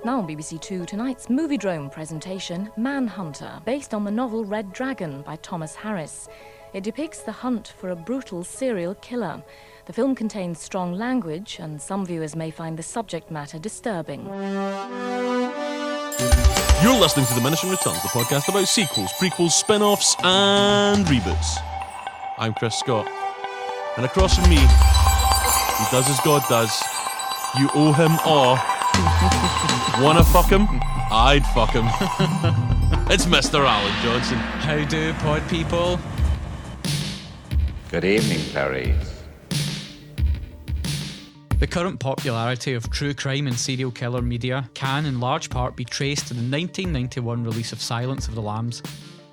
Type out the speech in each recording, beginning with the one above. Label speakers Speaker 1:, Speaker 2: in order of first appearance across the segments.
Speaker 1: Now on BBC Two, tonight's Movie Drone presentation, Manhunter, based on the novel Red Dragon by Thomas Harris. It depicts the hunt for a brutal serial killer. The film contains strong language, and some viewers may find the subject matter disturbing.
Speaker 2: You're listening to Diminishing Returns, the podcast about sequels, prequels, spin-offs, and reboots. I'm Chris Scott, and across from me, he does as God does. You owe him all. Wanna fuck him? I'd fuck him. It's Mr. Alan Johnson.
Speaker 3: How do pod people?
Speaker 4: Good evening, Clarice.
Speaker 3: The current popularity of true crime and serial killer media can in large part be traced to the 1991 release of Silence of the Lambs.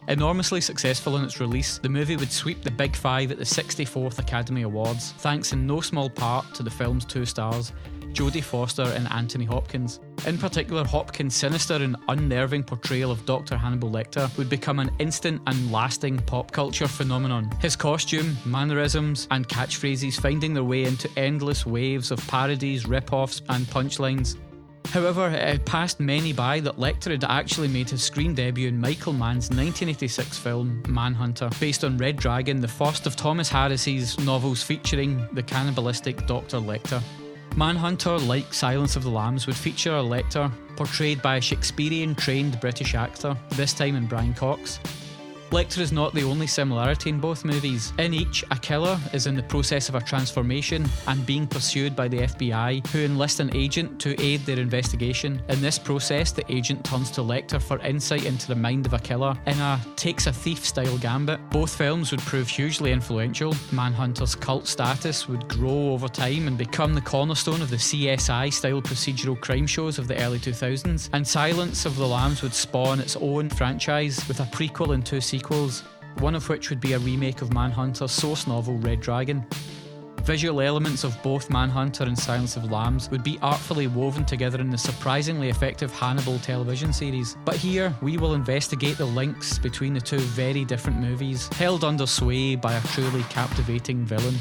Speaker 3: Enormously successful in its release, the movie would sweep the Big Five at the 64th Academy Awards, thanks in no small part to the film's two stars, Jodie Foster and Anthony Hopkins. In particular, Hopkins' sinister and unnerving portrayal of Dr. Hannibal Lector would become an instant and lasting pop culture phenomenon. His costume, mannerisms, and catchphrases finding their way into endless waves of parodies, rip-offs, and punchlines. However, it had passed many by that Lector had actually made his screen debut in Michael Mann's 1986 film Manhunter, based on Red Dragon, the first of Thomas Harris's novels featuring the cannibalistic Dr. Lector. Manhunter, like Silence of the Lambs, would feature a Lector portrayed by a Shakespearean-trained British actor, this time in Brian Cox. Lecter is not the only similarity in both movies. In each, a killer is in the process of a transformation and being pursued by the FBI, who enlist an agent to aid their investigation. In this process, the agent turns to Lecter for insight into the mind of a killer in a takes-a-thief-style gambit. Both films would prove hugely influential. Manhunter's cult status would grow over time and become the cornerstone of the CSI-style procedural crime shows of the early 2000s, and Silence of the Lambs would spawn its own franchise with a prequel and two sequels, one of which would be a remake of Manhunter's source novel Red Dragon. Visual elements of both Manhunter and Silence of the Lambs would be artfully woven together in the surprisingly effective Hannibal television series. But here, we will investigate the links between the two very different movies, held under sway by a truly captivating villain.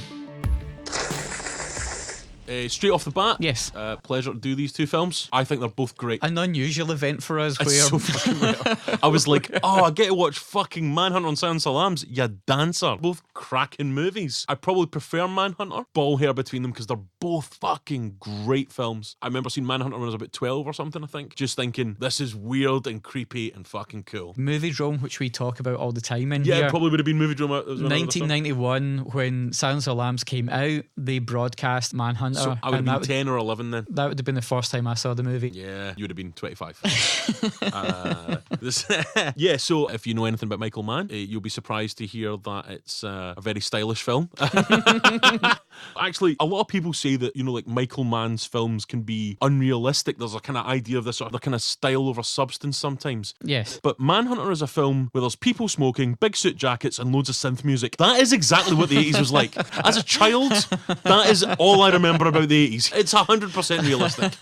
Speaker 2: Straight off the bat,
Speaker 3: Yes.
Speaker 2: Pleasure to do these two films. I think they're both great.
Speaker 3: An unusual event for us
Speaker 2: It's
Speaker 3: where...
Speaker 2: so fucking rare. I was like, I get to watch fucking Manhunter and Silence of the Lambs. You dancer. Both cracking movies. I probably prefer Manhunter. Ball hair between them because they're both fucking great films. I remember seeing Manhunter when I was about 12 or something, I think. Just thinking, this is weird and creepy and fucking cool.
Speaker 3: Movie Drone, which we talk about all the time in
Speaker 2: Yeah,
Speaker 3: here.
Speaker 2: it probably would have been Movie Drama.
Speaker 3: 1991, when Silence of the Lambs came out, they broadcast Manhunter.
Speaker 2: So I would have
Speaker 3: and
Speaker 2: been 10 or 11 then.
Speaker 3: that would have been the first time I saw the movie.
Speaker 2: Yeah, you would have been 25. Yeah, so if you know anything about Michael Mann, you'll be surprised to hear that it's a very stylish film. Actually, a lot of people say that, like Michael Mann's films can be unrealistic. There's a kind of idea of this sort of kind of style over substance sometimes.
Speaker 3: Yes.
Speaker 2: But Manhunter is a film where there's people smoking, big suit jackets, and loads of synth music. That is exactly what the 80s was like. As a child, that is all I remember about the 80s. It's 100% realistic.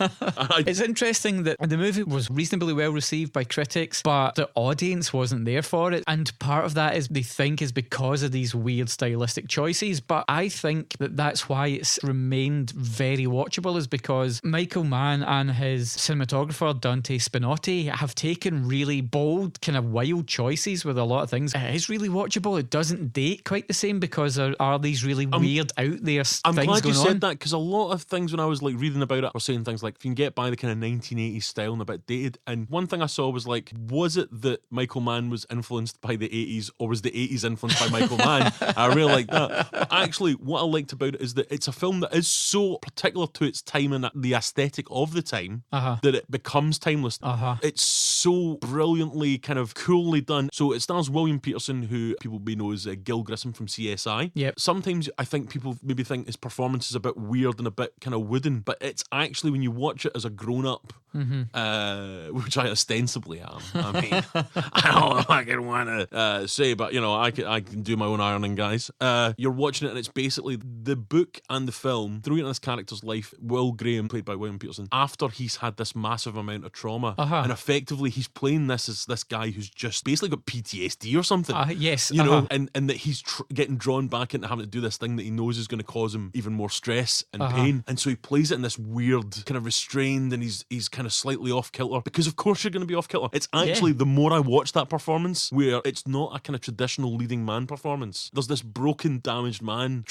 Speaker 3: It's interesting that the movie was reasonably well received by critics, but the audience wasn't there for it. And part of that is they think is because of these weird stylistic choices. But I think that that's why it's remained very watchable, is because Michael Mann and his cinematographer Dante Spinotti have taken really bold, kind of wild choices with a lot of things. It is really watchable. It doesn't date quite the same because there are these really weird out there things going on.
Speaker 2: I'm glad you said that, because a lot of things when I was like reading about it were saying things like, if you can get by the kind of 1980s style and a bit dated. And one thing I saw was like, was it that Michael Mann was influenced by the 80s, or was the 80s influenced by Michael Mann? I really like that. But actually, what I liked about it is that it's a film that is so particular to its time and the aesthetic of the time that it becomes timeless. It's so brilliantly kind of coolly done. So it stars William Peterson, who people may know as Gil Grissom from CSI.
Speaker 3: Yep.
Speaker 2: Sometimes I think people maybe think his performance is a bit weird and a bit kind of wooden, but it's actually, when you watch it as a grown-up, which I ostensibly am. I mean, I don't know, I can want to say, but I can do my own ironing, guys. You're watching it and it's basically the book and the film through into this character's life. Will Graham, played by William Peterson, after he's had this massive amount of trauma, and effectively he's playing this as this guy who's just basically got PTSD or something.
Speaker 3: Yes.
Speaker 2: And that he's getting drawn back into having to do this thing that he knows is going to cause him even more stress and pain, and so he plays it in this weird kind of restrained, and he's kind kind of slightly off kilter, because of course you're going to be off kilter. It's actually, the more I watch that performance, where it's not a kind of traditional leading man performance. There's this broken, damaged man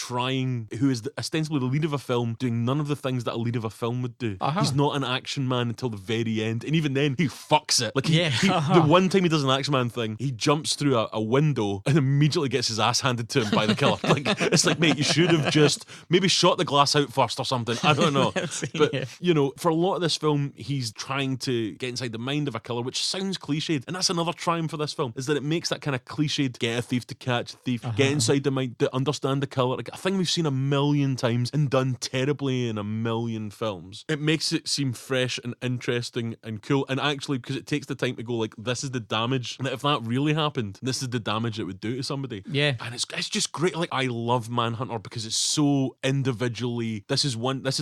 Speaker 2: who is ostensibly the lead of a film, doing none of the things that a lead of a film would do. He's not an action man until the very end, and even then he fucks it. Like the one time he does an action man thing, he jumps through a window and immediately gets his ass handed to him by the killer. Like, it's like, mate, you should have just maybe shot the glass out first or something. I don't know. But you know, for a lot of this film, he's trying to get inside the mind of a killer, which sounds cliched, and that's another triumph for this film, is that it makes that kind of cliched, get a thief to catch a thief, get inside the mind to understand the killer, like a thing we've seen a million times and done terribly in a million films. It makes it seem fresh and interesting and cool, and actually, because it takes the time to go, like, this is the damage, that if that really happened, this is the damage it would do to somebody.
Speaker 3: Yeah.
Speaker 2: And it's just great. Like, I love Manhunter because it's so individually, this is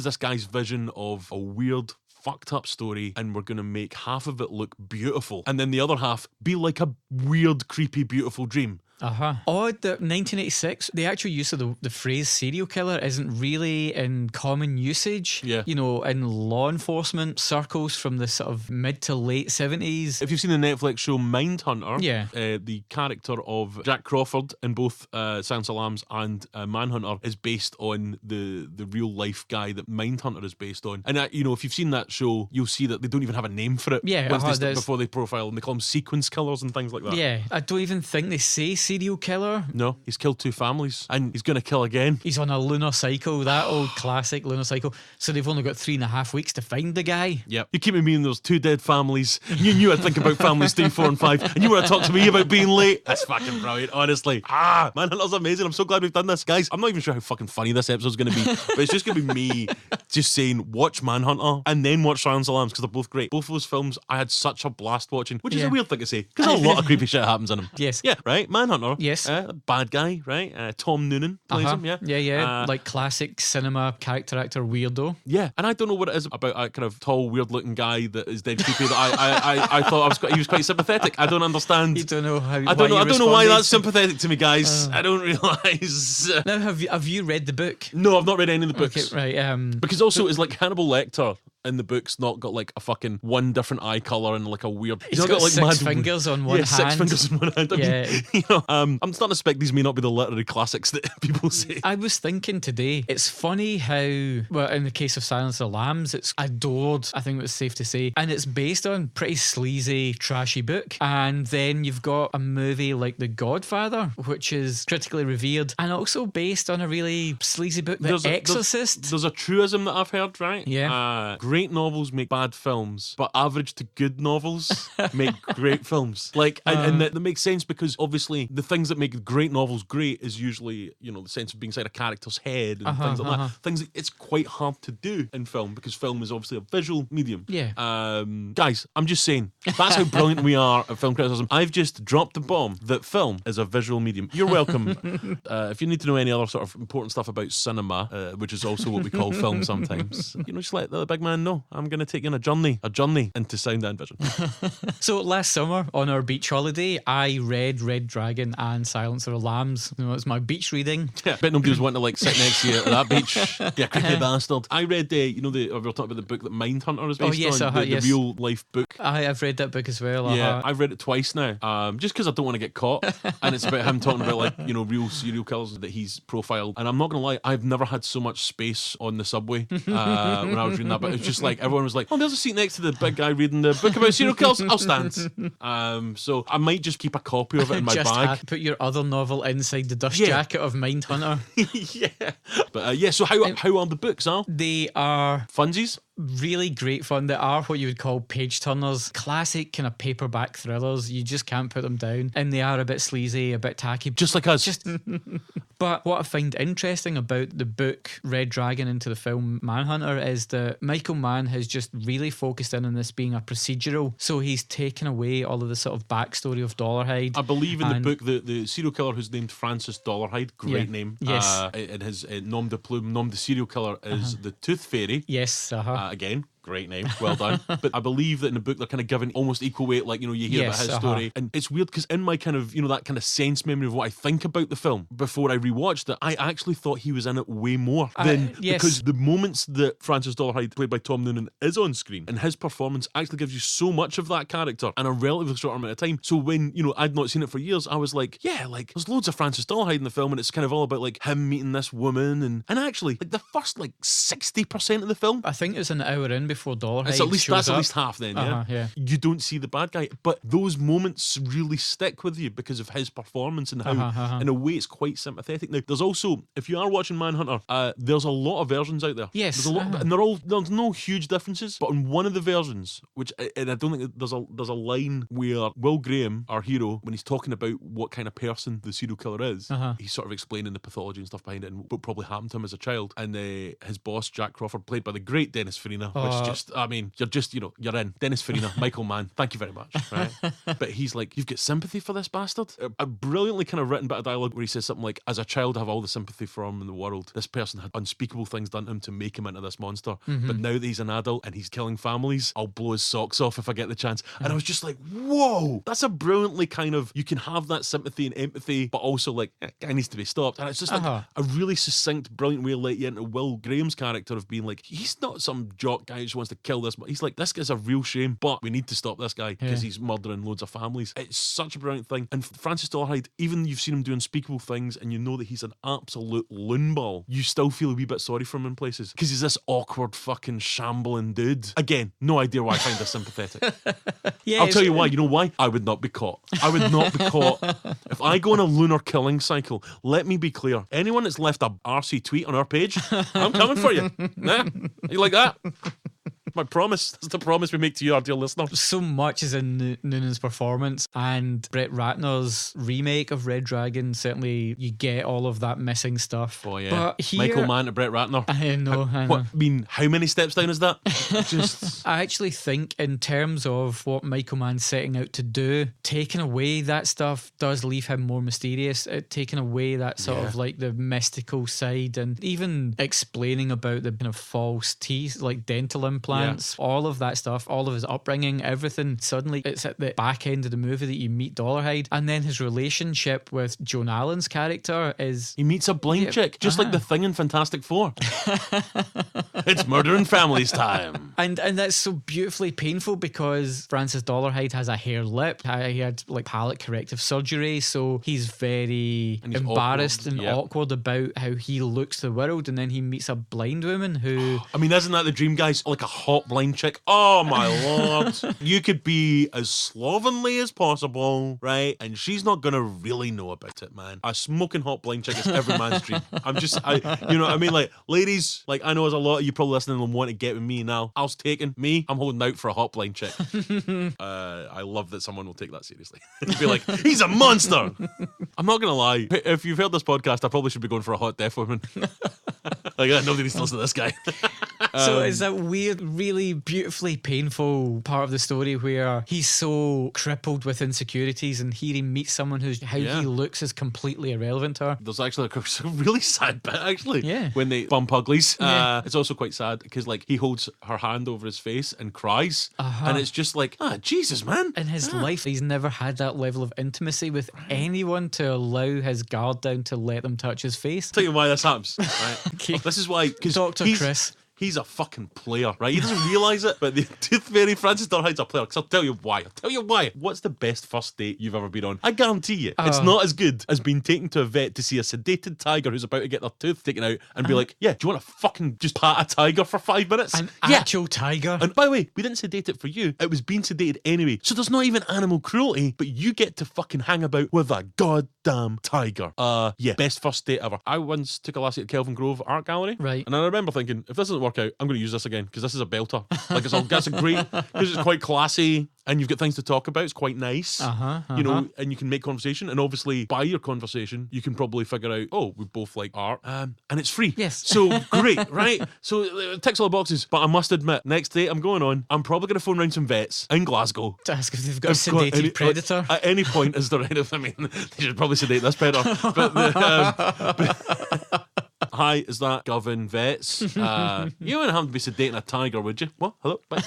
Speaker 2: this guy's vision of a weird, fucked up story, and we're going to make half of it look beautiful and then the other half be like a weird, creepy, beautiful dream.
Speaker 3: Odd that 1986, the actual use of the phrase serial killer isn't really in common usage.
Speaker 2: Yeah.
Speaker 3: You know, in law enforcement circles from the sort of mid to late 70s.
Speaker 2: If you've seen the Netflix show Mindhunter, the character of Jack Crawford in both Silence of the Lambs and Manhunter is based on the real life guy that Mindhunter is based on. And you know, if you've seen that show, you'll see that they don't even have a name for it.
Speaker 3: Yeah,
Speaker 2: before they profile them, they call them sequence killers and things like that.
Speaker 3: Yeah, I don't even think they say serial killer.
Speaker 2: No, he's killed 2 families and he's going to kill again.
Speaker 3: He's on a lunar cycle, that old classic lunar cycle. So they've only got 3.5 weeks to find the guy.
Speaker 2: Yep. You keep me in those 2 dead families. You knew I'd think about families 3, 4 and 5, and you want to talk to me about being late. That's fucking brilliant, honestly. Manhunter's amazing. I'm so glad we've done this. Guys, I'm not even sure how fucking funny this episode's going to be, but it's just going to be me just saying, watch Manhunter and then watch Silence of the Lambs, because they're both great. Both of those films I had such a blast watching, which is a weird thing to say, because a lot of creepy shit happens in them.
Speaker 3: Yes.
Speaker 2: Yeah, right? Manhunter.
Speaker 3: Yes.
Speaker 2: Bad guy, right? Tom Noonan plays him, yeah?
Speaker 3: Yeah. Like classic cinema character actor weirdo.
Speaker 2: Yeah, and I don't know what it is about a kind of tall, weird-looking guy that is dead creepy that I thought he was quite sympathetic. I don't understand.
Speaker 3: You don't know how.
Speaker 2: I don't know why that's sympathetic to me, guys. I don't realise.
Speaker 3: Now, have you read the book?
Speaker 2: No, I've not read any of the books.
Speaker 3: Okay, right.
Speaker 2: Because also, it's like Hannibal Lector in the book's not got like a fucking one different eye colour and like a weird.
Speaker 3: He's got like 6 fingers on one hand.
Speaker 2: 6 fingers on one hand. I mean, you know, I'm starting to suspect these may not be the literary classics that people say.
Speaker 3: I was thinking today, it's funny how, well, in the case of Silence of the Lambs, it's adored, I think it's safe to say, and it's based on a pretty sleazy, trashy book. And then you've got a movie like The Godfather, which is critically revered, and also based on a really sleazy book, The Exorcist.
Speaker 2: There's a truism that I've heard, right?
Speaker 3: Yeah.
Speaker 2: Great novels make bad films, but average to good novels make great films. Like, and that makes sense, because obviously the things that make great novels great is usually, you know, the sense of being inside a character's head and things like that. Things that it's quite hard to do in film, because film is obviously a visual medium.
Speaker 3: Yeah.
Speaker 2: Guys, I'm just saying, that's how brilliant we are at film criticism. I've just dropped the bomb that film is a visual medium. You're welcome. If you need to know any other sort of important stuff about cinema, which is also what we call film sometimes, you know, just let the big man know. I'm going to take you on a journey into sound and vision.
Speaker 3: So last summer on our beach holiday, I read Red Dragon and Silence of the Lambs. You know, it's my beach reading.
Speaker 2: Yeah, bet nobody was wanting to like sit next to you at that beach. Yeah, creepy bastard. I read, we were talking about the book that Mindhunter is based on, the real life book.
Speaker 3: I've read that book as well.
Speaker 2: Yeah, I've read it twice now. Just because I don't want to get caught, and it's about him talking about, like, you know, real serial killers that he's profiled. And I'm not gonna lie, I've never had so much space on the subway when I was reading that. But it's just like everyone was like, "Oh, there's a seat next to the big guy reading the book about serial killers. I'll stand." So I might just keep a copy of it in my bag.
Speaker 3: Put your other novel inside the dust jacket of Mindhunter.
Speaker 2: Yeah, but so how are the books?
Speaker 3: They are
Speaker 2: funsies.
Speaker 3: Really great fun. They are what you would call page turners, classic kind of paperback thrillers. You just can't put them down, and they are a bit sleazy, a bit tacky,
Speaker 2: just like us.
Speaker 3: But what I find interesting about the book Red Dragon into the film Manhunter is that Michael Mann has just really focused in on this being a procedural. So he's taken away all of the sort of backstory of Dollarhide.
Speaker 2: I believe in the book the serial killer who's named Francis Dollarhide, great name.
Speaker 3: Yes.
Speaker 2: And his nom de plume, nom de serial killer is the Tooth Fairy.
Speaker 3: Yes.
Speaker 2: Again, Great name, well done. But I believe that in the book they're kind of given almost equal weight, like, you hear about his story. And it's weird because in my kind of, that kind of sense memory of what I think about the film before I rewatched it, I actually thought he was in it way more than because the moments that Francis Dolarhyde, played by Tom Noonan, is on screen, and his performance actually gives you so much of that character in a relatively short amount of time. So when, I'd not seen it for years, I was like, yeah, like there's loads of Francis Dolarhyde in the film, and it's kind of all about like him meeting this woman, and actually like the first like 60% of the film,
Speaker 3: I think it's an hour in before Dolarhyde
Speaker 2: that's at least half then,
Speaker 3: yeah.
Speaker 2: You don't see the bad guy, but those moments really stick with you because of his performance and how, in a way, it's quite sympathetic. Now, there's also, if you are watching Manhunter, there's a lot of versions out there.
Speaker 3: Yes,
Speaker 2: there's a lot, and there's no huge differences. But on one of the versions, and I don't think there's a line where Will Graham, our hero, when he's talking about what kind of person the serial killer is, he's sort of explaining the pathology and stuff behind it and what probably happened to him as a child. And his boss, Jack Crawford, played by the great Dennis Farina, which just, I mean, you're in. Dennis Farina, Michael Mann, thank you very much. Right? But he's like, you've got sympathy for this bastard? A brilliantly kind of written bit of dialogue where he says something like, as a child, I have all the sympathy for him in the world. This person had unspeakable things done to him to make him into this monster. But now that he's an adult and he's killing families, I'll blow his socks off if I get the chance. And I was just like, whoa, that's a brilliantly kind of, you can have that sympathy and empathy, but also like, guy needs to be stopped. And it's just like a really succinct, brilliant way to let you into Will Graham's character of being like, he's not some jock guy who just wants to kill this, but he's like, this guy's a real shame, but we need to stop this guy because he's murdering loads of families. It's such a brilliant thing. And Francis Dolarhyde, even you've seen him do unspeakable things and you know that he's an absolute loonball, you still feel a wee bit sorry for him in places because he's this awkward fucking shambling dude. Again, no idea why I find this sympathetic. I'll tell you why. You know why? I would not be caught. I would not be caught. If I go on a lunar killing cycle, let me be clear. Anyone that's left a RC tweet on our page, I'm coming for you. Nah? You like that? My promise. That's the promise we make to you, our dear listener.
Speaker 3: So much is in Noonan's performance, and Brett Ratner's remake of Red Dragon, certainly you get all of that missing stuff.
Speaker 2: Oh yeah.
Speaker 3: But here,
Speaker 2: Michael Mann to Brett Ratner.
Speaker 3: I know.
Speaker 2: I mean, how many steps down is that? Just
Speaker 3: I actually think in terms of what Michael Mann's setting out to do, taking away that stuff does leave him more mysterious. Taking away that sort of like the mystical side, and even explaining about the kind of false teeth, like dental implants, all of that stuff, all of his upbringing, everything. Suddenly it's at the back end of the movie that you meet Dolarhyde, and then his relationship with Joan Allen's character is
Speaker 2: he meets a blind chick, just like the Thing in Fantastic Four. It's murder in families time.
Speaker 3: And that's so beautifully painful because Francis Dolarhyde has a hair lip. He had like palate corrective surgery, so he's very embarrassed and awkward about how he looks to the world, and then he meets a blind woman who
Speaker 2: I mean, isn't that the dream, guys? Like a hot blind chick. Oh my lord. You could be as slovenly as possible, right? And she's not gonna really know about it, man. A smoking hot blind chick is every man's dream. You know what I mean? Like, ladies, like I know there's a lot of you probably listening and want to get with me now. I was taken. Me, I'm holding out for a hot blind chick. I love that someone will take that seriously. Be like, he's a monster. I'm not gonna lie. If you've heard this podcast, I probably should be going for a hot deaf woman. Like, nobody needs to listen to this guy.
Speaker 3: So it's that weird, really beautifully painful part of the story where he's so crippled with insecurities, and here he meets someone who's how he looks is completely irrelevant to her.
Speaker 2: There's actually a really sad bit, actually.
Speaker 3: Yeah.
Speaker 2: When they bump uglies. It's also quite sad because like he holds her hand over his face and cries, and it's just like, Jesus, man.
Speaker 3: In his life, he's never had that level of intimacy with anyone to allow his guard down to let them touch his face.
Speaker 2: I'll tell you why this happens. Right?
Speaker 3: Okay.
Speaker 2: This is why, because
Speaker 3: Dr. Chris.
Speaker 2: He's a fucking player, right? He doesn't realise it, but the Tooth Fairy Francis Dolarhyde's a player. Because I'll tell you why. What's the best first date you've ever been on? I guarantee you, it's not as good as being taken to a vet to see a sedated tiger who's about to get their tooth taken out and be like, yeah, do you want to fucking just pat a tiger for 5 minutes?
Speaker 3: An actual tiger.
Speaker 2: And by the way, we didn't sedate it for you. It was being sedated anyway. So there's not even animal cruelty, but you get to fucking hang about with a goddamn tiger. Best first date ever. I once took a lassie at Kelvin Grove Art Gallery.
Speaker 3: Right. And
Speaker 2: I remember thinking, if this doesn't work out, I'm going to use this again because this is a belter. Like that's a great, because it's quite classy and you've got things to talk about. It's quite nice, you know, and you can make conversation. And obviously, by your conversation, you can probably figure out, oh, we both like art, and it's free.
Speaker 3: Yes.
Speaker 2: So great, right? So it ticks all the boxes. But I must admit, next date I'm going on, I'm probably going to phone round some vets in Glasgow
Speaker 3: to ask if they've got a sedated predator.
Speaker 2: At any point, is there any? I mean, they should probably sedate this better. But hi, is that Govan Vets? You wouldn't have to be sedating a tiger, would you? What? Hello? Bye.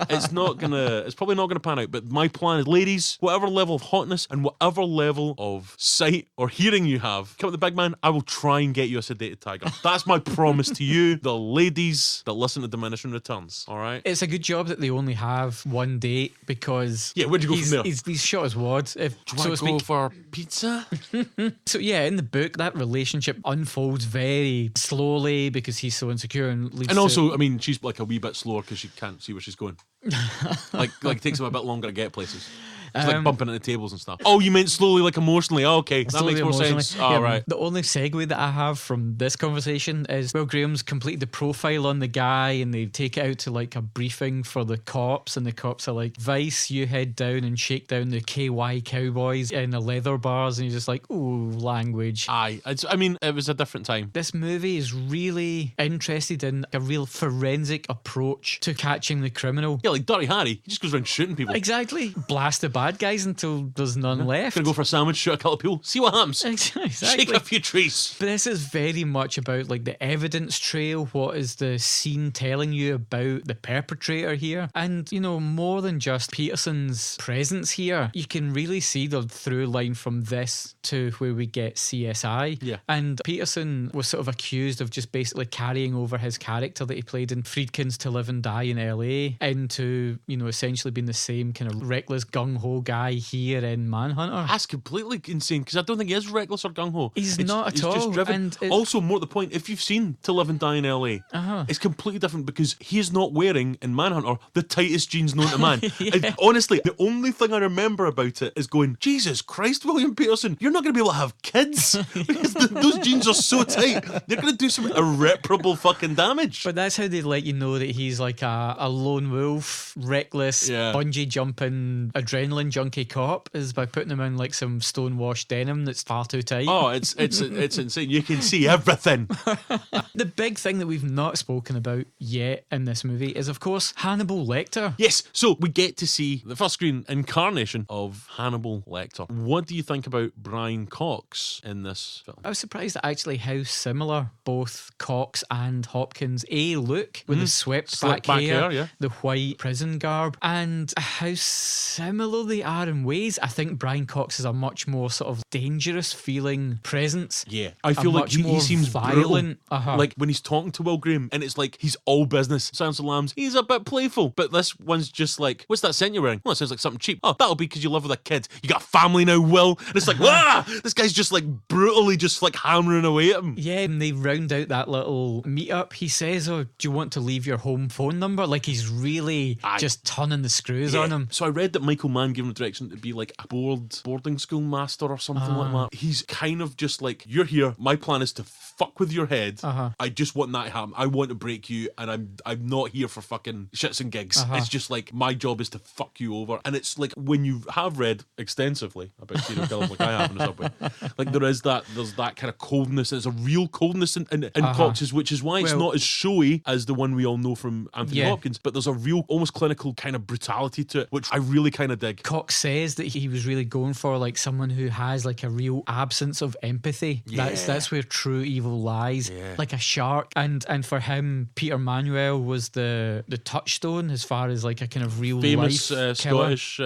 Speaker 2: It's probably not gonna pan out, but my plan is, ladies, whatever level of hotness and whatever level of sight or hearing you have, come with the big man, I will try and get you a sedated tiger. That's my promise to you, the ladies that listen to Diminishing Returns, alright?
Speaker 3: It's a good job that they only have one date, because
Speaker 2: where'd you go from there?
Speaker 3: He's shot his wad, if
Speaker 2: Do
Speaker 3: so
Speaker 2: you
Speaker 3: to
Speaker 2: want to go
Speaker 3: speak.
Speaker 2: for pizza?
Speaker 3: So yeah, in the book, that relationship unfolds very slowly because he's so insecure and leads
Speaker 2: And
Speaker 3: to...
Speaker 2: also, I mean, she's like a wee bit slower because she can't see where she's going. like it takes him a bit longer to get places. It's like bumping into tables and stuff. Oh, you meant slowly, like emotionally. Oh, okay, that makes more sense.
Speaker 3: Yeah,
Speaker 2: Right.
Speaker 3: The only segue that I have from this conversation is, well, Graham's completed the profile on the guy and they take it out to like a briefing for the cops, and the cops are like, Vice, you head down and shake down the KY cowboys in the leather bars, and you're just like, ooh, language.
Speaker 2: Aye, I mean, it was a different time.
Speaker 3: This movie is really interested in a real forensic approach to catching the criminal.
Speaker 2: Yeah, like Dirty Harry, he just goes around shooting people.
Speaker 3: Exactly. Blast the bad guys until there's none left.
Speaker 2: Gonna go for a sandwich, shoot a couple of people, see what happens.
Speaker 3: Exactly.
Speaker 2: Shake a few trees.
Speaker 3: But this is very much about like the evidence trail. What is the scene telling you about the perpetrator here? And, you know, more than just Peterson's presence here, you can really see the through line from this to where we get CSI.
Speaker 2: Yeah.
Speaker 3: And Peterson was sort of accused of just basically carrying over his character that he played in Friedkin's To Live and Die in LA into, you know, essentially being the same kind of reckless gung-ho guy here in Manhunter.
Speaker 2: That's completely insane, because I don't think he is reckless or gung-ho.
Speaker 3: He's not at
Speaker 2: he's
Speaker 3: all.
Speaker 2: Just driven.
Speaker 3: And
Speaker 2: also, more to the point, if you've seen To Live and Die in LA, it's completely different, because he is not wearing, in Manhunter, the tightest jeans known to man. And honestly, the only thing I remember about it is going, Jesus Christ, William Peterson, you're not going to be able to have kids, because those jeans are so tight. They're going to do some irreparable fucking damage.
Speaker 3: But that's how they let you know that he's like a lone wolf, reckless, bungee jumping, adrenaline junkie cop, is by putting him in like some stonewashed denim that's far too tight.
Speaker 2: Oh, it's insane. You can see everything.
Speaker 3: The big thing that we've not spoken about yet in this movie is, of course, Hannibal Lector.
Speaker 2: Yes, so we get to see the first screen incarnation of Hannibal Lecter. What do you think about Brian Cox in this film?
Speaker 3: I was surprised at actually how similar both Cox and Hopkins look, with the swept back hair, the white prison garb, and how similar they are in ways. I think Brian Cox is a much more sort of dangerous feeling presence.
Speaker 2: Yeah, I feel like he seems
Speaker 3: violent.
Speaker 2: Like when he's talking to Will Graham, and it's like he's all business. Silence of the Lambs, he's a bit playful, but this one's just like, what's that scent you're wearing? Oh, it sounds like something cheap. Oh, that'll be because you live with a kid. You got a family now, Will. And it's like, this guy's just like brutally just like hammering away at him.
Speaker 3: Yeah, and they round out that little meetup. He says, oh, do you want to leave your home phone number? Like he's really just turning the screws on him.
Speaker 2: So I read that Michael Mann gave him the direction to be like a boarding school master or something like that. He's kind of just like, you're here, my plan is to fuck with your head. I just want that to happen. I want to break you, and I'm not here for fucking shits and gigs. It's just like, my job is to fuck you over. And it's like, when you have read extensively about serial killers like I have in the subway, like there's that kind of coldness. There's a real coldness in Cox's, which is why it's not as showy as the one we all know from Anthony Hopkins, but there's a real almost clinical kind of brutality to it, which I really kind of dig.
Speaker 3: Cox says that he was really going for like someone who has like a real absence of empathy. That's where true evil lies, like a shark. And for him, Peter Manuel was the touchstone as far as like a kind of real
Speaker 2: famous
Speaker 3: life killer.
Speaker 2: Scottish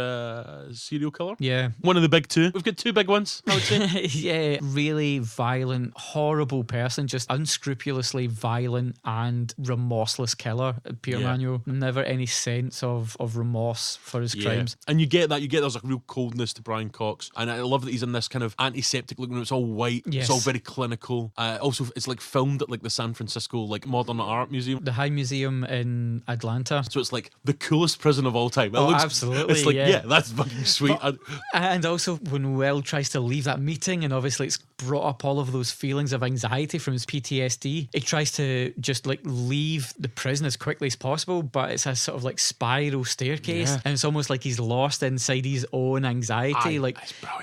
Speaker 2: serial killer.
Speaker 3: Yeah,
Speaker 2: one of the big two. We've got two big ones, I would say.
Speaker 3: Yeah, really violent, horrible person, just unscrupulously violent and remorseless killer. Peter Manuel, never any sense of remorse for his crimes.
Speaker 2: And you get there's a real coldness to Brian Cox, and I love that he's in this kind of antiseptic look. It's all white. It's all very clinical. Also, it's like filmed at like the San Francisco like Modern Art Museum,
Speaker 3: the High Museum in Atlanta.
Speaker 2: So it's like the coolest prison of all time.
Speaker 3: Absolutely.
Speaker 2: It's like that's fucking sweet.
Speaker 3: And also when Will tries to leave that meeting, and obviously it's brought up all of those feelings of anxiety from his PTSD, he tries to just like leave the prison as quickly as possible, but it's a sort of like spiral staircase, and it's almost like he's lost inside his own anxiety.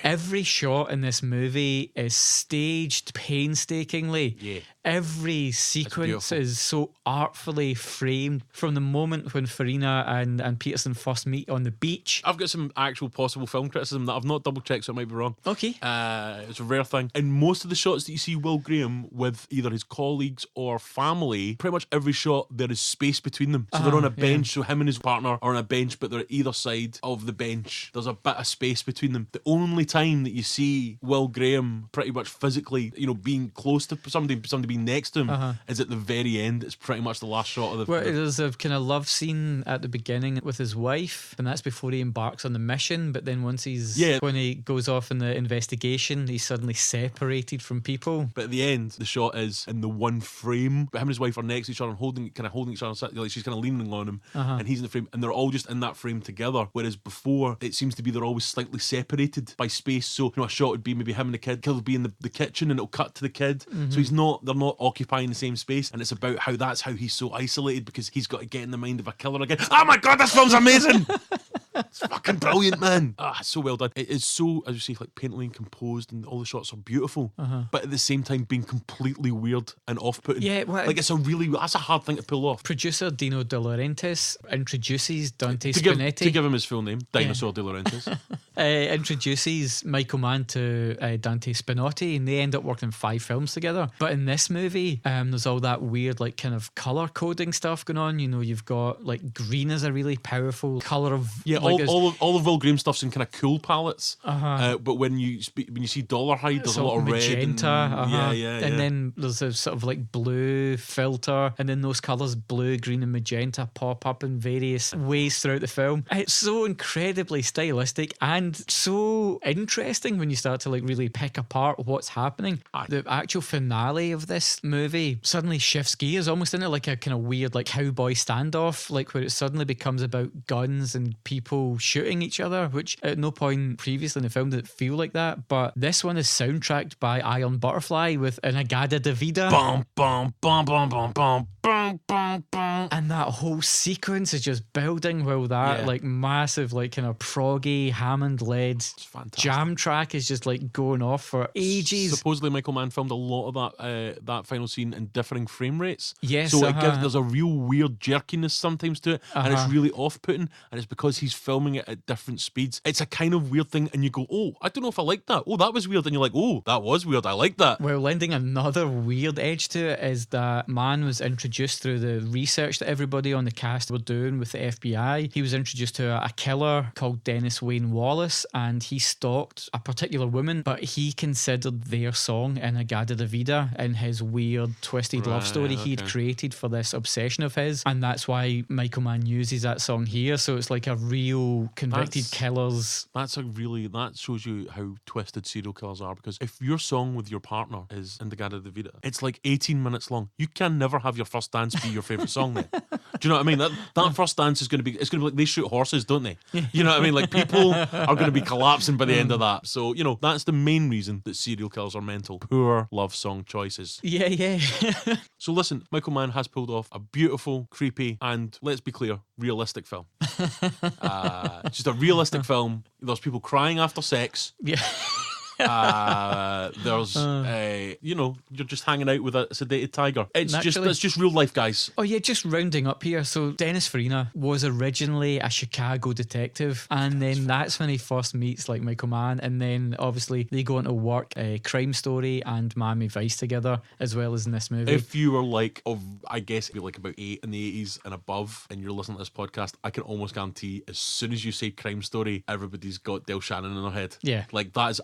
Speaker 3: Every shot in this movie is staged painstakingly. Every sequence
Speaker 2: beautiful.
Speaker 3: is so artfully framed from the moment when Farina and Peterson first meet on the beach.
Speaker 2: I've got some actual possible film criticism that I've not double checked, so it might be wrong.
Speaker 3: Okay.
Speaker 2: It's a rare thing. In most of the shots that you see Will Graham with either his colleagues or family, pretty much every shot there is space between them. So they're on a bench, so him and his partner are on a bench, but they're at either side of the bench. There's a bit of space between them. The only time that you see Will Graham pretty much physically, being close to somebody being next to him is at the very end. It's pretty much the last shot of the...
Speaker 3: Well, there's a kind of love scene at the beginning with his wife, and that's before he embarks on the mission, but then once when he goes off in the investigation, he's suddenly separated from people.
Speaker 2: But at the end, the shot is in the one frame, but him and his wife are next to each other and holding each other, like she's kind of leaning on him, and he's in the frame, and they're all just in that frame together, whereas before it seems to be they're always slightly separated by space. So a shot would be maybe him and the kid will be in the kitchen, and it'll cut to the kid, so they're not occupying the same space, and it's about that's how he's so isolated, because he's got to get in the mind of a killer again. Oh my god, this film's amazing. It's fucking brilliant, man. So well done. It is so, as you say, like painterly and composed, and all the shots are beautiful, but at the same time being completely weird and off-putting.
Speaker 3: Yeah, well,
Speaker 2: like that's a hard thing to pull off.
Speaker 3: Producer Dino De Laurentiis introduces Dante
Speaker 2: to
Speaker 3: Spinetti.
Speaker 2: Give him his full name, Dinosaur De Laurentiis.
Speaker 3: Introduces Michael Mann to Dante Spinotti, and they end up working 5 films together. But in this movie, there's all that weird like kind of colour coding stuff going on. You've got like green is a really powerful colour of
Speaker 2: all of Will Graham stuff's in kind of cool palettes. But when you see Dollarhide, there's a lot of
Speaker 3: magenta,
Speaker 2: red.
Speaker 3: And then there's a sort of like blue filter, and then those colours, blue, green, and magenta, pop up in various ways throughout the film. It's so incredibly stylistic and so interesting when you start to like really pick apart what's happening. The actual finale of this movie suddenly shifts gears almost into like a kind of weird like cowboy standoff, like where it suddenly becomes about guns and people shooting each other, which at no point previously in the film did it feel like that. But this one is soundtracked by Iron Butterfly with Inagada de Vida.
Speaker 2: Bum, bum, bum, bum, bum, bum, bum, bum, bum.
Speaker 3: And that whole sequence is just building while that like massive like kind of proggy Hammond led jam track is just like going off for ages.
Speaker 2: Supposedly Michael Mann filmed a lot of that final scene in differing frame rates.
Speaker 3: Yes,
Speaker 2: so there's a real weird jerkiness sometimes to it, and it's really off-putting, and it's because he's filming it at different speeds. It's a kind of weird thing, and you go, oh, I don't know if I like that. Oh, that was weird. And you're like, oh, that was weird. I like that.
Speaker 3: Well, lending another weird edge to it is that Mann was introduced through the research that everybody on the cast were doing with the FBI. He was introduced to a killer called Dennis Wayne Wallace, and he stalked a particular woman, but he considered their song Inagada de Vida in his weird, twisted love story he'd created for this obsession of his, and that's why Michael Mann uses that song here. So it's like a real convicted killers.
Speaker 2: That shows you how twisted serial killers are, because if your song with your partner is Inagada de Vida, it's like 18 minutes long. You can never have your first dance be your favourite song then. Do you know what I mean? That first dance is going to be like they shoot horses, don't they? You know what I mean? Like people are going to be collapsing by the end of that. So, that's the main reason that serial killers are mental. Poor love song choices.
Speaker 3: Yeah.
Speaker 2: So listen, Michael Mann has pulled off a beautiful, creepy, and let's be clear, realistic film. Just a realistic film. There's people crying after sex.
Speaker 3: Yeah.
Speaker 2: There's you're just hanging out with a sedated tiger. It's just real life, guys.
Speaker 3: Oh yeah, just rounding up here. So Dennis Farina was originally a Chicago detective, and then that's when he first meets like Michael Mann, and then obviously they go on to work Crime Story and Miami Vice together, as well as in this movie.
Speaker 2: If you were I guess if you're like about 8 in the 80s and above, and you're listening to this podcast, I can almost guarantee as soon as you say Crime Story, everybody's got Del Shannon in their head.
Speaker 3: Yeah,
Speaker 2: like that is.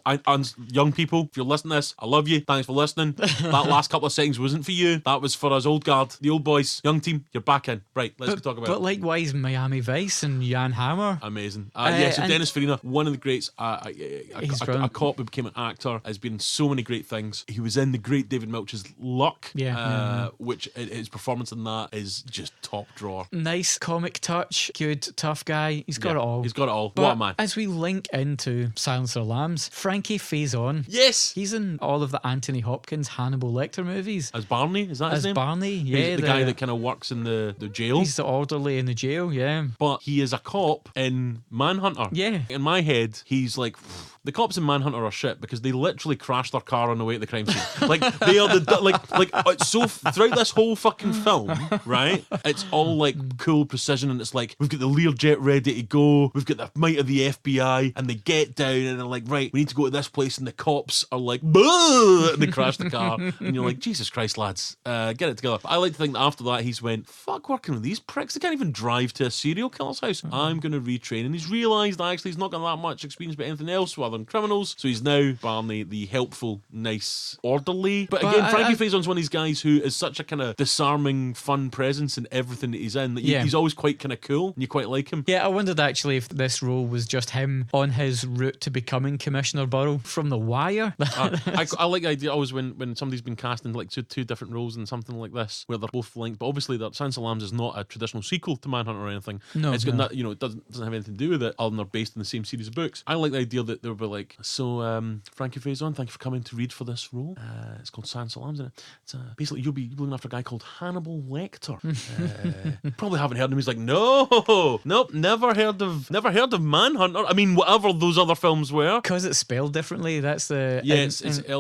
Speaker 2: Young people, if you're listening to this, I love you. Thanks for listening. That last couple of seconds wasn't for you. That was for us old guard, the old boys, young team. You're back in. Right, let's talk about it.
Speaker 3: But likewise, Miami Vice and Jan Hammer.
Speaker 2: Amazing. So Dennis Farina, one of the greats. A cop who became an actor, has been in so many great things. He was in the great David Milch's Luck, which his performance in that is just top drawer.
Speaker 3: Nice comic touch, good, tough guy. He's got it all.
Speaker 2: He's got it all.
Speaker 3: But
Speaker 2: what a man.
Speaker 3: As we link into Silence of the Lambs, Frankie Faison.
Speaker 2: Yes!
Speaker 3: He's in all of the Anthony Hopkins Hannibal Lector movies.
Speaker 2: As Barney, is that his name?
Speaker 3: As Barney, yeah.
Speaker 2: He's the guy that kind of works in the jail.
Speaker 3: He's the orderly in the jail, yeah.
Speaker 2: But he is a cop in Manhunter.
Speaker 3: Yeah.
Speaker 2: In my head, he's like... The cops in Manhunter are shit because they literally crash their car on the way to the crime scene. Like, they are so throughout this whole fucking film, right? It's all like cool precision, and it's like, we've got the Learjet ready to go, we've got the might of the FBI, and they get down and they're like, right, we need to go to this place, and the cops are like, "Boo!" and they crash the car, and you're like, Jesus Christ, lads, get it together. But I like to think that after that he's went, fuck working with these pricks, they can't even drive to a serial killer's house. I'm going to retrain, and he's realised actually he's not got that much experience about anything else other than criminals, so he's now Barney, the helpful, nice, orderly. But again, Frankie Faison's one of these guys who is such a kind of disarming, fun presence in everything that he's in, that he's always quite kind of cool, and you quite like him.
Speaker 3: Yeah, I wondered actually if this role was just him on his route to becoming Commissioner Burrow from The Wire.
Speaker 2: I like the idea always when somebody's been cast in like two different roles in something like this, where they're both linked, but obviously that Silence of the Lambs is not a traditional sequel to Manhunter or anything.
Speaker 3: No,
Speaker 2: it's got that, it doesn't have anything to do with it, other than they're based in the same series of books. I like the idea that they'll be like, so Frankie Faison, thank you for coming to read for this role. It's called Silence of the Lambs, isn't it? It's basically you'll be looking after a guy called Hannibal Lector. Probably haven't heard of him. He's like, nope, never heard of Manhunter. I mean, whatever those other films were,
Speaker 3: because it's spelled differently. That's the
Speaker 2: it's Lecktor, isn't it?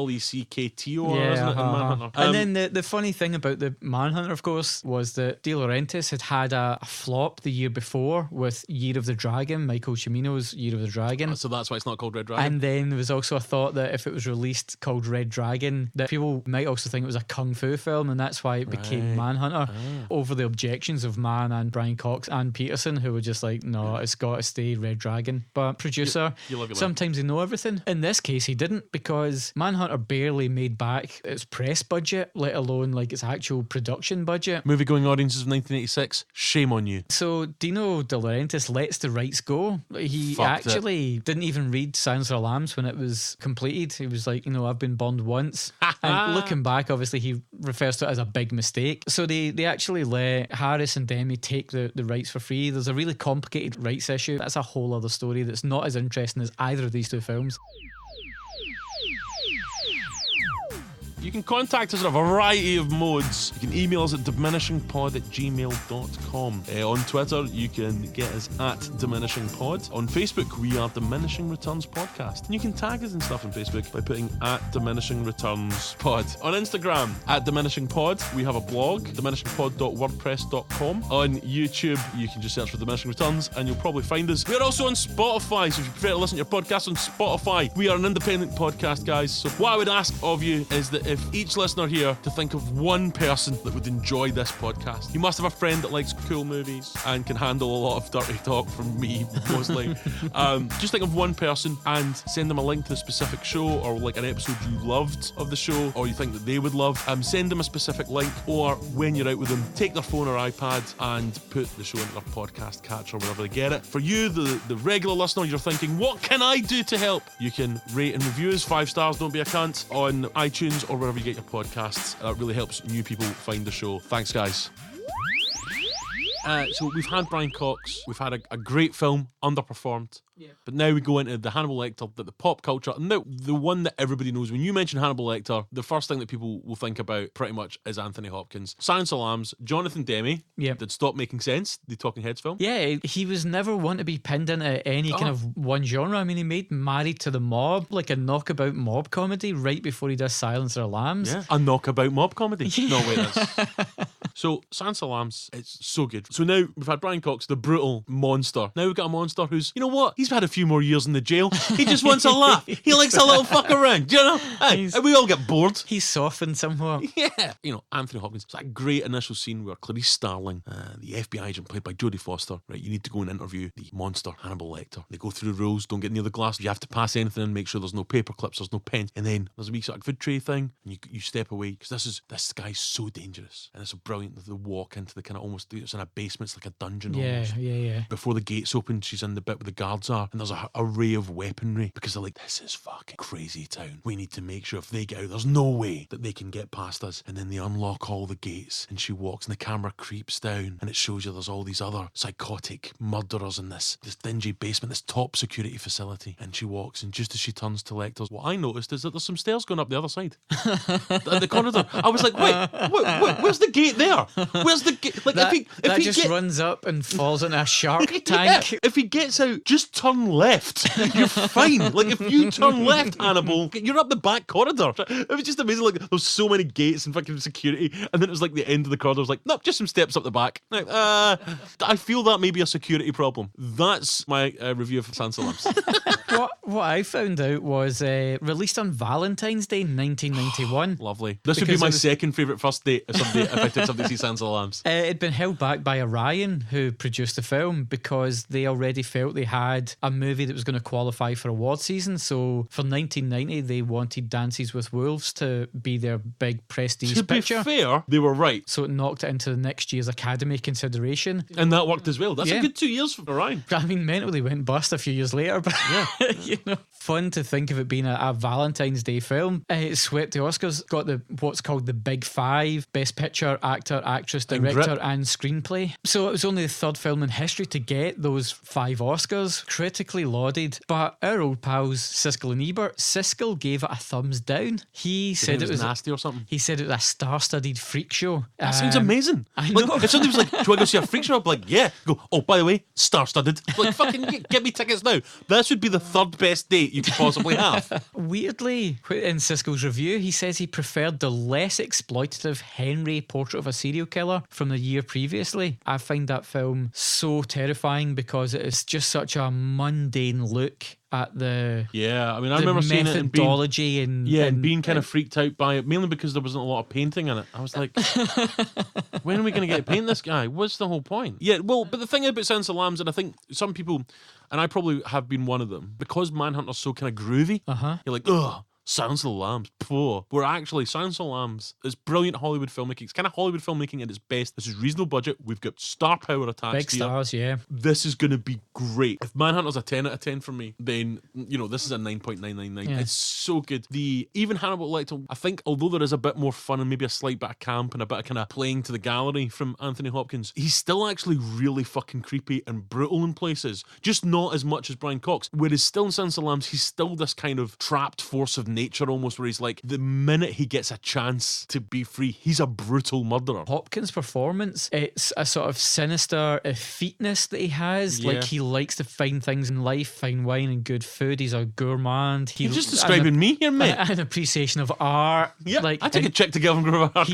Speaker 2: In Manhunter.
Speaker 3: And then the funny thing about the Manhunter, of course, was that De Laurentiis had a flop the year before with Year of the Dragon, Michael Cimino's Year of the Dragon.
Speaker 2: So that's why it's not called Red Dragon.
Speaker 3: And then there was also a thought that if it was released called Red Dragon, that people might also think it was a kung fu film, and that's why it became Manhunter, over the objections of Mann and Brian Cox and Peterson, who were just like, no, it's got to stay Red Dragon. But producer, sometimes they know everything. In this case, he didn't, because Manhunter barely made back its press budget, let alone like its actual production budget.
Speaker 2: Movie-going audiences of 1986, shame on you.
Speaker 3: So Dino De Laurentiis lets the rights go. He actually didn't even read Silence of the Lambs when it was completed. He was like, I've been burned once. And looking back, obviously he refers to it as a big mistake. So they actually let Harris and Demme take the rights for free. There's a really complicated rights issue. That's a whole other story that's not as interesting as either of these two films.
Speaker 2: You can contact us in a variety of modes. You can email us at diminishingpod@gmail.com. On Twitter, you can get us at diminishingpod. On Facebook, we are Diminishing Returns Podcast. And you can tag us and stuff on Facebook by putting at Diminishing Returns Pod. On Instagram, at Diminishing Pod. We have a blog, diminishingpod.wordpress.com. On YouTube, you can just search for Diminishing Returns and you'll probably find us. We're also on Spotify, so if you prefer to listen to your podcast on Spotify, we are an independent podcast, guys. So what I would ask of you is that if each listener here to think of one person that would enjoy this podcast. You must have a friend that likes cool movies and can handle a lot of dirty talk from me, mostly. Just think of one person and send them a link to a specific show, or like an episode you loved of the show, or you think that they would love. Send them a specific link, or when you're out with them, take their phone or iPad and put the show into their podcast catcher or wherever they get it. For you, the regular listener, you're thinking, what can I do to help? You can rate and review us 5 stars, don't be a cunt, on iTunes or wherever you get your podcasts. That really helps new people find the show. Thanks, guys. So we've had Brian Cox, we've had a great film, underperformed. Yeah. But now we go into the Hannibal Lector, the pop culture, and the one that everybody knows. When you mention Hannibal Lecter, the first thing that people will think about pretty much is Anthony Hopkins. Silence of the Lambs, Jonathan Demme, did Stop Making Sense, the Talking Heads film.
Speaker 3: Yeah, he was never one to be pinned into any kind of one genre. I mean, he made Married to the Mob, like a knockabout mob comedy, right before he does Silence of the Lambs.
Speaker 2: Yeah, a knockabout mob comedy. Yeah. No, wait, that's... So, Silence of the Lambs, it's so good. So now we've had Brian Cox, the brutal monster. Now we've got a monster who's, you know what? He's had a few more years in the jail. He just wants a laugh. He likes a little fuck around. Do you know? Hey, we all get bored.
Speaker 3: He's softened somewhat.
Speaker 2: Yeah. Anthony Hopkins. It's that great initial scene where Clarice Starling, the FBI agent played by Jodie Foster, right? You need to go and interview the monster, Hannibal Lecter. They go through the rules, don't get near the glass. You have to pass anything in, make sure there's no paper clips, there's no pen. And then there's a wee sort of food tray thing, and you step away, because this guy's so dangerous. And it's a brilliant point that they walk into the kind of almost, it's in a basement, it's like a dungeon
Speaker 3: Yeah,
Speaker 2: almost.
Speaker 3: yeah.
Speaker 2: Before the gates open, she's in the bit where the guards are, and there's a array of weaponry because they're like, this is fucking crazy town. We need to make sure if they get out, there's no way that they can get past us. And then they unlock all the gates, and she walks, and the camera creeps down, and it shows you there's all these other psychotic murderers in this dingy basement, this top security facility. And she walks, and just as she turns to Lecter's, what I noticed is that there's some stairs going up the other side. The corridor. I was like, wait, where's the gate there? Where's the gate? Like,
Speaker 3: That,
Speaker 2: if he
Speaker 3: just runs up and falls in a shark tank.
Speaker 2: Yeah, if he gets out, just turn left. You're fine. Like, if you turn left, Hannibal, you're up the back corridor. It was just amazing. Like, there's so many gates and fucking security, and then it was like the end of the corridor. I was like, no, just some steps up the back. Like, I feel that may be a security problem. That's my review of Sansa Lamps.
Speaker 3: What I found out was released on Valentine's Day 1991.
Speaker 2: Lovely. This would be my second favourite first date if I took somebody to see Sansa Lamps.
Speaker 3: It'd been held back by Orion, who produced the film, because they already felt they had a movie that was going to qualify for award season. So for 1990, they wanted Dances with Wolves to be their big prestige picture.
Speaker 2: To be fair, they were right.
Speaker 3: So it knocked it into the next year's Academy consideration.
Speaker 2: And that worked as well. That's a good 2 years for Orion.
Speaker 3: I mean, mentally went bust a few years later, but you know, fun to think of it being a Valentine's Day film. It swept the Oscars, got what's called the Big Five: Best Picture, Actor, Actress, Director, and Screenplay. So it was only the third film in history to get those 5 Oscars. Critically lauded, but our old pals Siskel and Ebert, Siskel gave it a thumbs down. He said it was
Speaker 2: nasty or something.
Speaker 3: He said it was a star-studded freak show.
Speaker 2: That sounds amazing.
Speaker 3: I know.
Speaker 2: Like, if somebody was like, do you want to go see a freak show? I'd be like, yeah. Go, oh, by the way, star-studded. Like, fucking get me tickets now. This would be the third best date you could possibly have.
Speaker 3: Weirdly, in Siskel's review, he says he preferred the less exploitative Henry Portrait of a Serial Killer from the year previously. I find that film so terrifying because it is just such a mundane look at the
Speaker 2: I mean, I remember seeing it and
Speaker 3: methodology and
Speaker 2: being kind of freaked out by it, mainly because there wasn't a lot of painting in it. I was like, when are we going to get to paint this guy? What's the whole point? Yeah, well, but the thing about Silence of the Lambs, and I think some people, and I probably have been one of them, because Manhunter's so kind of groovy, you're like, ugh, Silence of the Lambs, poor. Where actually, Silence of the Lambs is brilliant Hollywood filmmaking. It's kind of Hollywood filmmaking at its best. This is reasonable budget. We've got star power attached
Speaker 3: big stars,
Speaker 2: here. This is going to be great. If Manhunter's a 10 out of 10 for me, then, you know, this is a 9.999. It's so good. Even Hannibal Lecter, I think, although there is a bit more fun and maybe a slight bit of camp and a bit of kind of playing to the gallery from Anthony Hopkins, he's still actually really fucking creepy and brutal in places. Just not as much as Brian Cox. Whereas still in Silence of the Lambs, he's still this kind of trapped force of nature almost, where he's like, the minute he gets a chance to be free, he's a brutal murderer.
Speaker 3: Hopkins' performance, it's a sort of sinister effeteness that he has. Like, he likes to find things in life, find wine and good food. He's a gourmand.
Speaker 2: You're just describing me here, mate.
Speaker 3: An appreciation of art.
Speaker 2: Yeah,
Speaker 3: like,
Speaker 2: I took a check to Gavin Grover.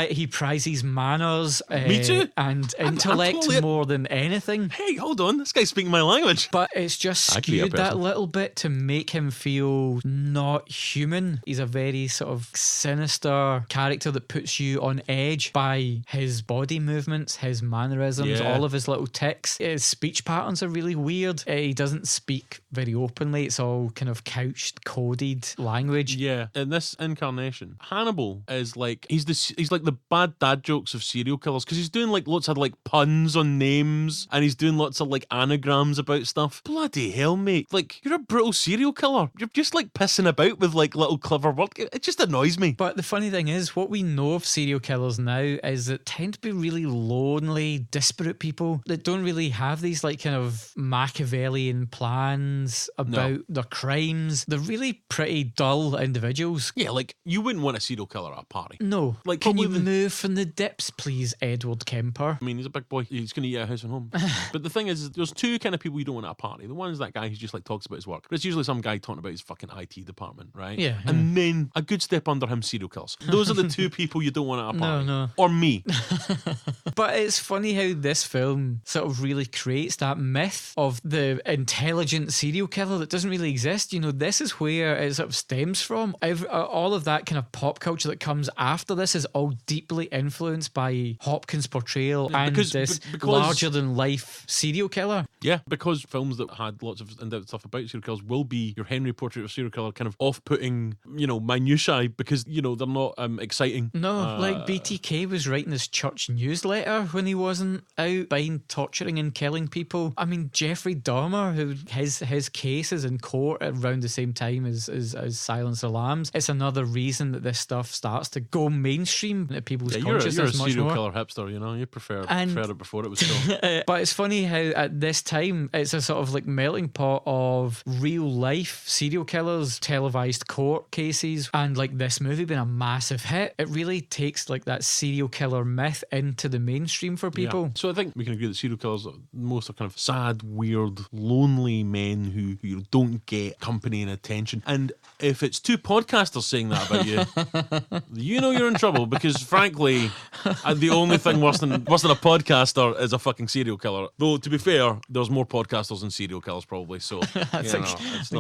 Speaker 3: He prizes manners.
Speaker 2: Me too.
Speaker 3: And intellect
Speaker 2: totally
Speaker 3: more than anything.
Speaker 2: Hey, hold on. This guy's speaking my language.
Speaker 3: But it's just skewed that little bit to make him feel not human. He's a very sort of sinister character that puts you on edge by his body movements, his mannerisms, all of his little tics. His speech patterns are really weird. He doesn't speak very openly. It's all kind of couched, coded language.
Speaker 2: Yeah, in this incarnation, Hannibal is like, he's like the bad dad jokes of serial killers, because he's doing like lots of like puns on names, and he's doing lots of like anagrams about stuff. Bloody hell, mate. Like, you're a brutal serial killer. You're just like pissing about with like little clever word. It just annoys me.
Speaker 3: But the funny thing is, what we know of serial killers now is that tend to be really lonely, disparate people that don't really have these like kind of Machiavellian plans about their crimes. They're really pretty dull individuals.
Speaker 2: Yeah, like, you wouldn't want a serial killer at a party.
Speaker 3: No. Like, can you move from the dips, please, Edward Kemper?
Speaker 2: I mean, he's a big boy. He's going to eat out of house and home. But the thing is, there's two kind of people you don't want at a party. The one is that guy who just like talks about his work. But it's usually some guy talking about his fucking IT department, right?
Speaker 3: Yeah.
Speaker 2: And then a good step under him, serial killers. Those are the two people you don't want at a party.
Speaker 3: No.
Speaker 2: Or me.
Speaker 3: But it's funny how this film sort of really creates that myth of the intelligent serial killer that doesn't really exist. You know, this is where it sort of stems from. All of that kind of pop culture that comes after this is all deeply influenced by Hopkins' portrayal and this larger-than-life serial killer.
Speaker 2: Yeah, because films that had lots of in-depth stuff about serial killers will be your Henry Portrait of a Serial Killer kind of off-putting putting, minutiae because, they're not exciting.
Speaker 3: No, like BTK was writing his church newsletter when he wasn't out behind torturing and killing people. I mean, Jeffrey Dahmer, who his case is in court around the same time as Silence of the Lambs. It's another reason that this stuff starts to go mainstream into people's consciousness.
Speaker 2: You're a
Speaker 3: much
Speaker 2: serial
Speaker 3: more.
Speaker 2: killer hipster, you prefer it before it was cool.
Speaker 3: But it's funny how at this time it's a sort of like melting pot of real life serial killers, televised court cases, and like this movie being a massive hit. It really takes like that serial killer myth into the mainstream for people.
Speaker 2: Yeah. So I think we can agree that serial killers, most are kind of sad, weird, lonely men who don't get company and attention. And if it's two podcasters saying that about you, you're in trouble, because frankly, the only thing worse than a podcaster is a fucking serial killer. Though to be fair, there's more podcasters than serial killers probably. So it's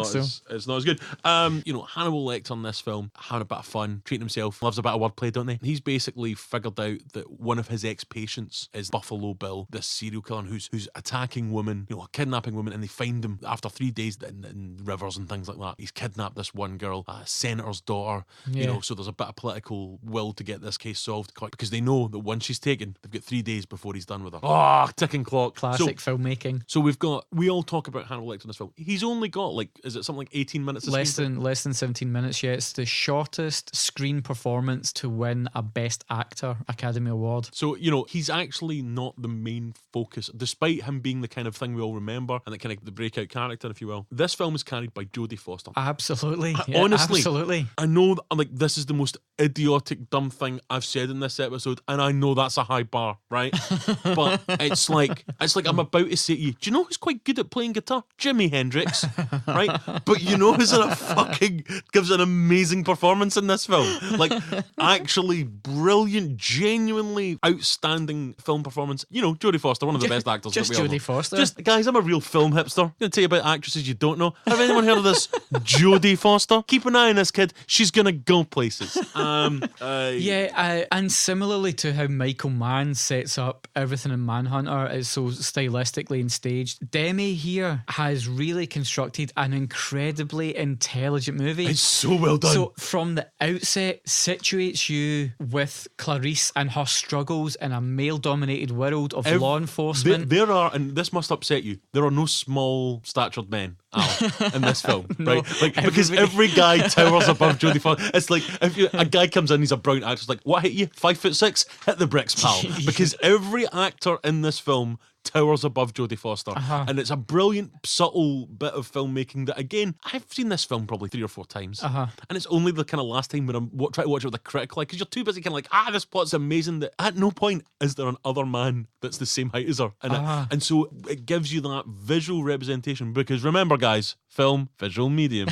Speaker 2: not as good. Hannibal Lecter in this film had a bit of fun, treating himself, loves a bit of wordplay, don't they? He's basically figured out that one of his ex-patients is Buffalo Bill, this serial killer who's attacking women, kidnapping women, and they find him after 3 days in rivers and things like that. He's kidnapped this one girl, a senator's daughter, so there's a bit of political will to get this case solved, because they know that once she's taken, they've got 3 days before he's done with her. Ticking clock.
Speaker 3: Classic filmmaking.
Speaker 2: So we all talk about Hannibal Lecter in this film. He's only got is it something like 18 minutes?
Speaker 3: Less than 17 minutes. Yeah, it's the shortest screen performance to win a Best Actor Academy Award.
Speaker 2: So he's actually not the main focus, despite him being the kind of thing we all remember and the kind of the breakout character, if you will. This film is carried by Jodie Foster.
Speaker 3: Absolutely.
Speaker 2: Honestly,
Speaker 3: absolutely.
Speaker 2: I know that, this is the most idiotic, dumb thing I've said in this episode, and I know that's a high bar, right? But it's like I'm about to say to you, do you know who's quite good at playing guitar? Jimi Hendrix, right? But who's in a fucking gives an amazing performance in this film? Like, actually brilliant, genuinely outstanding film performance. Jodie Foster, one of the best actors.
Speaker 3: Just
Speaker 2: that we all
Speaker 3: Jodie
Speaker 2: know.
Speaker 3: Foster.
Speaker 2: Just guys, I'm a real film hipster. I'm gonna tell you about actresses you don't know. Have anyone heard of this Jodie Foster? Keep an eye on this kid. She's gonna go places.
Speaker 3: And similarly to how Michael Mann sets up everything in Manhunter is so stylistically and staged, Demme here has really constructed an incredibly intelligent movie.
Speaker 2: It's so well done.
Speaker 3: So from the outset, situates you with Clarice and her struggles in a male-dominated world of law enforcement.
Speaker 2: There are, and this must upset you, there are no small-statured men in this film,
Speaker 3: No,
Speaker 2: right? Because every guy towers above Jodie Foster. It's like if a guy comes in, he's a brilliant actor. It's like, what hit you? 5'6"? Hit the bricks, pal. Because every actor in this film towers above Jodie Foster. And it's a brilliant, subtle bit of filmmaking that, again, I've seen this film probably 3 or 4 times. And it's only the kind of last time when I'm trying to watch it with a critical eye, because you're too busy kind of like, this plot's amazing, that at no point is there another man that's the same height as her. And so it gives you that visual representation, because remember, guys, film, visual medium,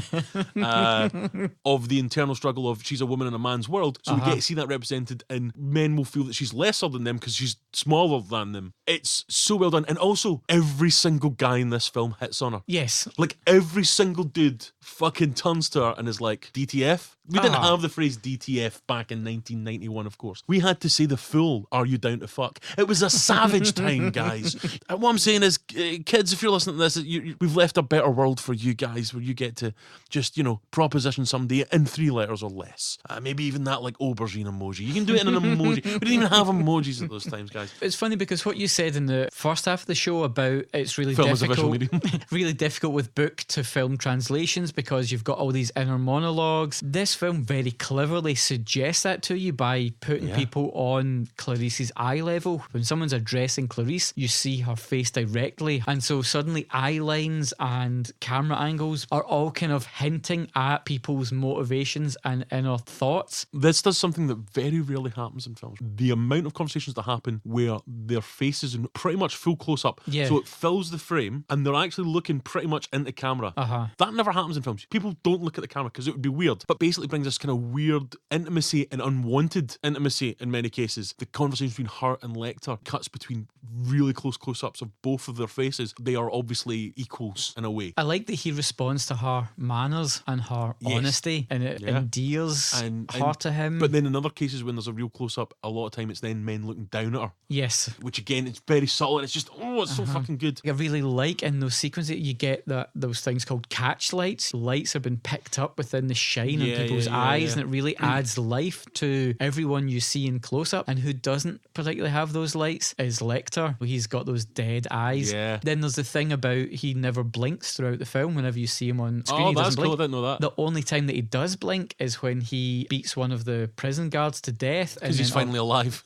Speaker 2: of the internal struggle of she's a woman in a man's world. So we get to see that represented, and men will feel that she's lesser than them because she's smaller than them. It's so well done. And also, every single guy in this film hits on her.
Speaker 3: Yes.
Speaker 2: Like, every single dude fucking turns to her and is like, DTF? We didn't have the phrase DTF back in 1991, of course. We had to say the full, are you down to fuck? It was a savage time, guys. And what I'm saying is, kids, if you're listening to this, we've left a better world for you guys, where you get to just, proposition somebody in 3 letters or less. Maybe even that, like, aubergine emoji. You can do it in an emoji. We didn't even have emojis at those times, guys.
Speaker 3: It's funny because what you said in the first half of the show about it's really
Speaker 2: Film as a visual
Speaker 3: difficult,
Speaker 2: medium.
Speaker 3: really difficult with book to film translations because you've got all these inner monologues. This film very cleverly suggests that to you by putting people on Clarice's eye level. When someone's addressing Clarice, you see her face directly, and so suddenly eye lines and camera angles are all kind of hinting at people's motivations and inner thoughts.
Speaker 2: This does something that very rarely happens in films. The amount of conversations that happen where their faces in pretty much full close-up, so it fills the frame and they're actually looking pretty much into camera. That never happens in films. People don't look at the camera because it would be weird, but basically constantly brings this kind of weird intimacy and unwanted intimacy in many cases. The conversation between her and Lecter cuts between really close-ups of both of their faces. They are obviously equals in a way.
Speaker 3: I like that he responds to her manners and her honesty, and it endears her to him.
Speaker 2: But then in other cases when there's a real close-up, a lot of time it's then men looking down at her.
Speaker 3: Yes.
Speaker 2: Which again, it's very subtle and it's just, it's so fucking good.
Speaker 3: I really like in those sequences you get those things called catch lights. Lights have been picked up within the shine in people's eyes, and it really adds life to everyone you see in close-up. And who doesn't particularly have those lights is Lecter. He's got those dead eyes.
Speaker 2: Yeah.
Speaker 3: Then there's the thing about he never blinks throughout the film. Whenever you see him on screen, he
Speaker 2: that's
Speaker 3: doesn't
Speaker 2: cool.
Speaker 3: blink.
Speaker 2: I didn't know that.
Speaker 3: The only time that he does blink is when he beats one of the prison guards to death.
Speaker 2: Because he's finally alive.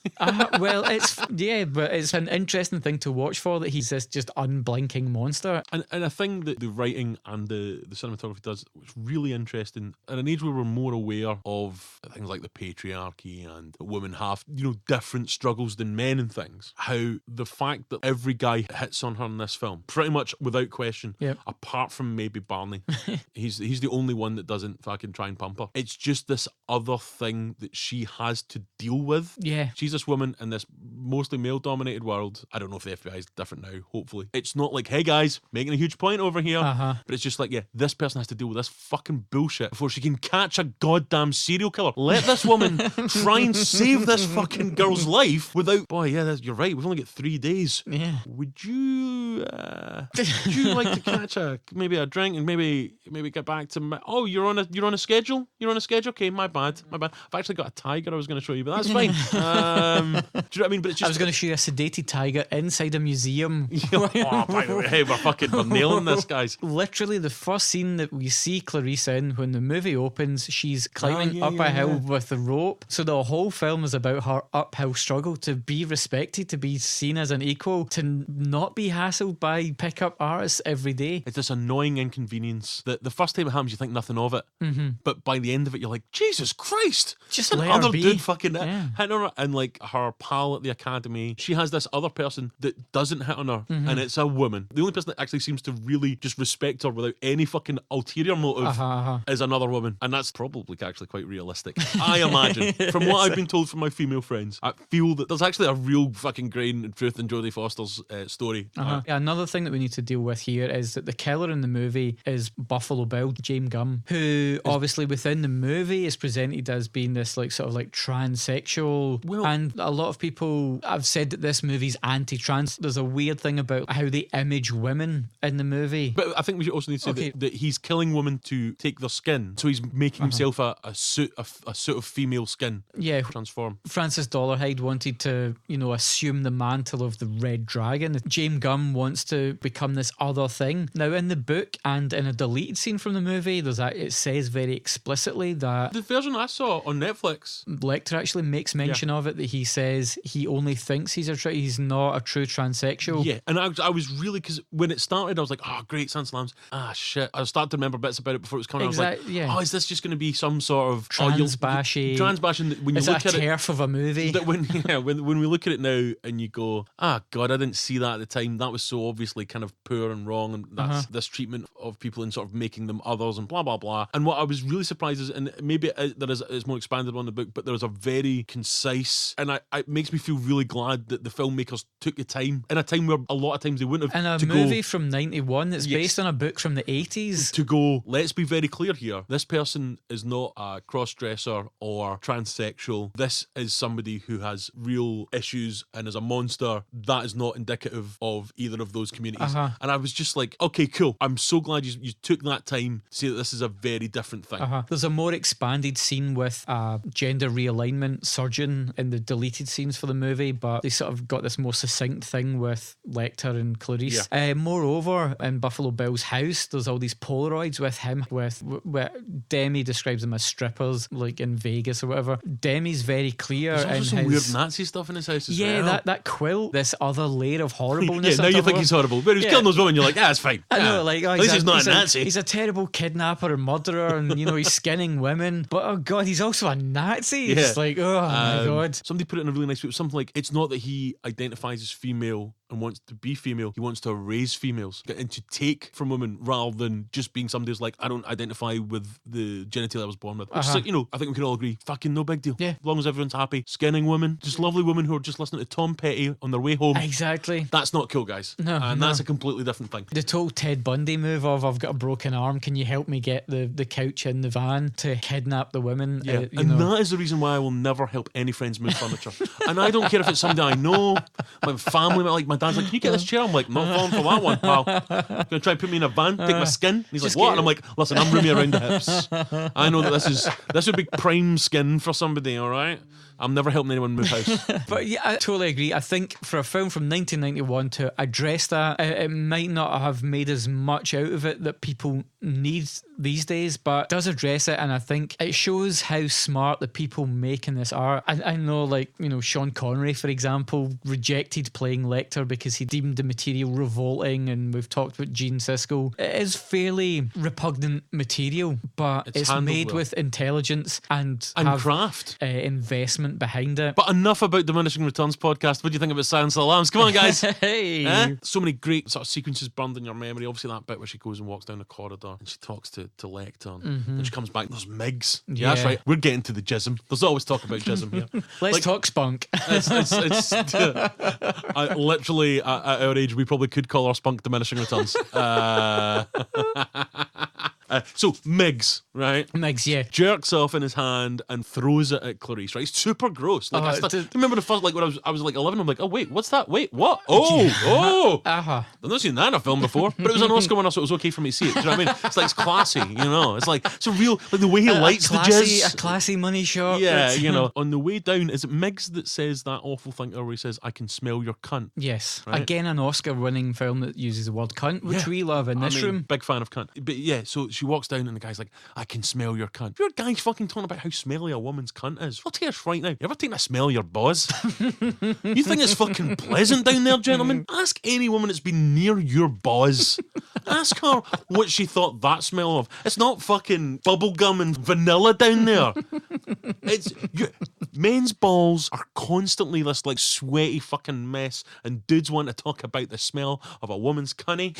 Speaker 3: Well, but it's an interesting thing to watch for, that he's this just unblinking monster.
Speaker 2: And a thing that the writing and the cinematography does, which is really interesting, in an age where we're more aware of things like the patriarchy and that women have, different struggles than men and things, how the fact that every guy hits on her in this film, pretty much without question, apart from maybe Barney, he's the only one that doesn't fucking try and pump her. It's just this other thing that she has to deal with.
Speaker 3: Yeah.
Speaker 2: She's this woman in this mostly male-dominated world. I don't know if the FBI is different now, hopefully. It's not like, hey guys, making a huge point over here. But it's just like, this person has to deal with this fucking bullshit before she can catch a goddamn serial killer. Let this woman try and save this fucking girl's life without, you're right, we've only got 3 days.
Speaker 3: Yeah.
Speaker 2: Would you like to catch maybe a drink and maybe get back to you're on a schedule? You're on a schedule? Okay, my bad. I've actually got a tiger I was going to show you, but that's fine. Do you know what I mean? But it's just,
Speaker 3: I was going to show you a sedated tiger inside a museum.
Speaker 2: By the way, we're nailing this, guys.
Speaker 3: Literally the first scene that we see Clarice in, when the movie opens, she's climbing up a hill with the rope. So the whole film is about her uphill struggle to be respected, to be seen as an equal, to not be hassled by pickup artists every day.
Speaker 2: It's this annoying inconvenience that the first time it happens you think nothing of it, but by the end of it you're like, Jesus Christ,
Speaker 3: just
Speaker 2: an
Speaker 3: let her
Speaker 2: other
Speaker 3: be.
Speaker 2: dude fucking hitting on her. And like her pal at the academy, she has this other person that doesn't hit on her, and it's a woman. The only person that actually seems to really just respect her without any fucking ulterior motive is another woman, and that's probably actually quite realistic, I imagine. From what I've been told from my female friends, I feel that there's actually a real fucking grain of truth in Jodie Foster's story.
Speaker 3: Another thing that we need to deal with here is that the killer in the movie is Buffalo Bill, James Gumb, who obviously within the movie is presented as being this sort of transsexual, and a lot of people have said that this movie's anti-trans. There's a weird thing about how they image women in the movie.
Speaker 2: But I think we should also need to say that he's killing women to take their skin, so he's making himself a suit of female skin.
Speaker 3: Yeah,
Speaker 2: transform.
Speaker 3: Francis Dollarhide wanted to, assume the mantle of the Red Dragon. James Gumb wants to become this other thing. Now, in the book and in a deleted scene from the movie, it says very explicitly that
Speaker 2: the version I saw on Netflix,
Speaker 3: Lecter actually makes mention of it, that he says he only thinks he's not a true transsexual.
Speaker 2: Yeah, and I was really, because when it started I was like, great, Sans Lambs. Shit, I started to remember bits about it before it was coming.
Speaker 3: Exactly,
Speaker 2: I was like, is this just going to be some sort of
Speaker 3: trans-bashing
Speaker 2: when you look at it,
Speaker 3: turf of a movie.
Speaker 2: That when we look at it now and you go, God, I didn't see that at the time. That was so obviously kind of poor and wrong, and that's this treatment of people and sort of making them others and blah blah blah. And what I was really surprised is, and maybe it's more expanded on the book, but there was a very concise, and it makes me feel really glad that the filmmakers took the time in a time where a lot of times they wouldn't have.
Speaker 3: And a movie from 91 that's based on a book from the 80s.
Speaker 2: To go, let's be very clear here. This person is not a cross-dresser or transsexual. This is somebody who has real issues and is a monster. That is not indicative of either of those communities. And I was just like, okay, cool. I'm so glad you took that time to say that this is a very different thing.
Speaker 3: There's a more expanded scene with a gender realignment surgeon in the deleted scenes for the movie, but they sort of got this more succinct thing with Lecter and Clarice. Moreover, in Buffalo Bill's house, there's all these Polaroids with him, with Demme describes them as strippers, like in Vegas or whatever. Demme's very clear.
Speaker 2: There's also some weird Nazi stuff in his house as well.
Speaker 3: Yeah, that quilt, this other layer of horribleness.
Speaker 2: Now you think he's horrible, but he's killing those women, you're like, it's fine.
Speaker 3: I know,
Speaker 2: at least he's not a Nazi.
Speaker 3: He's a terrible kidnapper and murderer, and he's skinning women. But oh god, he's also a Nazi. It's like, oh my god.
Speaker 2: Somebody put it in a really nice way. Something like, it's not that he identifies as female and wants to be female. He wants to raise females and to take from women rather than just being somebody who's like, I don't identify with the genitalia I was born with. Which is like, you know, I think we can all agree, fucking no big deal.
Speaker 3: Yeah.
Speaker 2: As long as everyone's happy. Skinning women, just lovely women who are just listening to Tom Petty on their way home.
Speaker 3: Exactly.
Speaker 2: That's not cool, guys.
Speaker 3: No,
Speaker 2: and
Speaker 3: no.
Speaker 2: that's a completely different thing.
Speaker 3: The total Ted Bundy move of, I've got a broken arm, can you help me get the couch in the van, to kidnap the women?
Speaker 2: Yeah, and that is the reason why I will never help any friends move furniture. And I don't care if it's somebody I know, my family, like my dad's like, can you get this chair? I'm like, not falling for that one, pal. Gonna try and put me in a van, take my skin. And he's like, what? And I'm like, listen, I'm roomy around the hips. I know that this would be prime skin for somebody, all right? I'm never helping anyone move house.
Speaker 3: But yeah, I totally agree. I think for a film from 1991 to address that, it might not have made as much out of it that people need these days, but does address it, and I think it shows how smart the people making this are. I know, like, you know, Sean Connery, for example, rejected playing Lector because he deemed the material revolting, and we've talked about Gene Siskel. It is fairly repugnant material, but it's made with intelligence and
Speaker 2: craft.
Speaker 3: Investment behind it.
Speaker 2: But enough about Diminishing Returns podcast. What do you think about Silence of the Lambs? Come on, guys.
Speaker 3: Hey.
Speaker 2: So many great sort of sequences burned in your memory. Obviously that bit where she goes and walks down the corridor and she talks to Lecktor, and she comes back and there's Migs. Yeah, that's right. We're getting to the jism. There's always talk about jism here.
Speaker 3: Let's talk spunk.
Speaker 2: It's literally at our age we probably could call our spunk Diminishing Returns. So Migs, right?
Speaker 3: Migs, yeah.
Speaker 2: Jerks off in his hand and throws it at Clarice, right? It's super gross. Like, I remember the first, like, when I was like 11, I'm like, oh, wait, what's that? Wait, what? Oh! I've not seen that in a film before, but it was an Oscar winner, so it was okay for me to see it. Do you know what I mean? It's like, it's classy, you know? It's like, it's a real, like, the way he lights the jizz.
Speaker 3: A classy money shot.
Speaker 2: Yeah, you know. On the way down, is it Migs that says that awful thing where he says, I can smell your cunt?
Speaker 3: Yes.
Speaker 2: Right?
Speaker 3: Again, an Oscar-winning film that uses the word cunt, which we love in this room.
Speaker 2: Big fan of cunt. But yeah, so she walks down and the guy's like, I can smell your cunt. If you're a guy fucking talking about how smelly a woman's cunt is, I'll tell you right now, you ever taken a smell of your buzz? You think it's fucking pleasant down there, gentlemen? Ask any woman that's been near your buzz. Ask her what she thought that smell of. It's not fucking bubblegum and vanilla down there. Men's balls are constantly this like sweaty fucking mess, and dudes want to talk about the smell of a woman's cunny.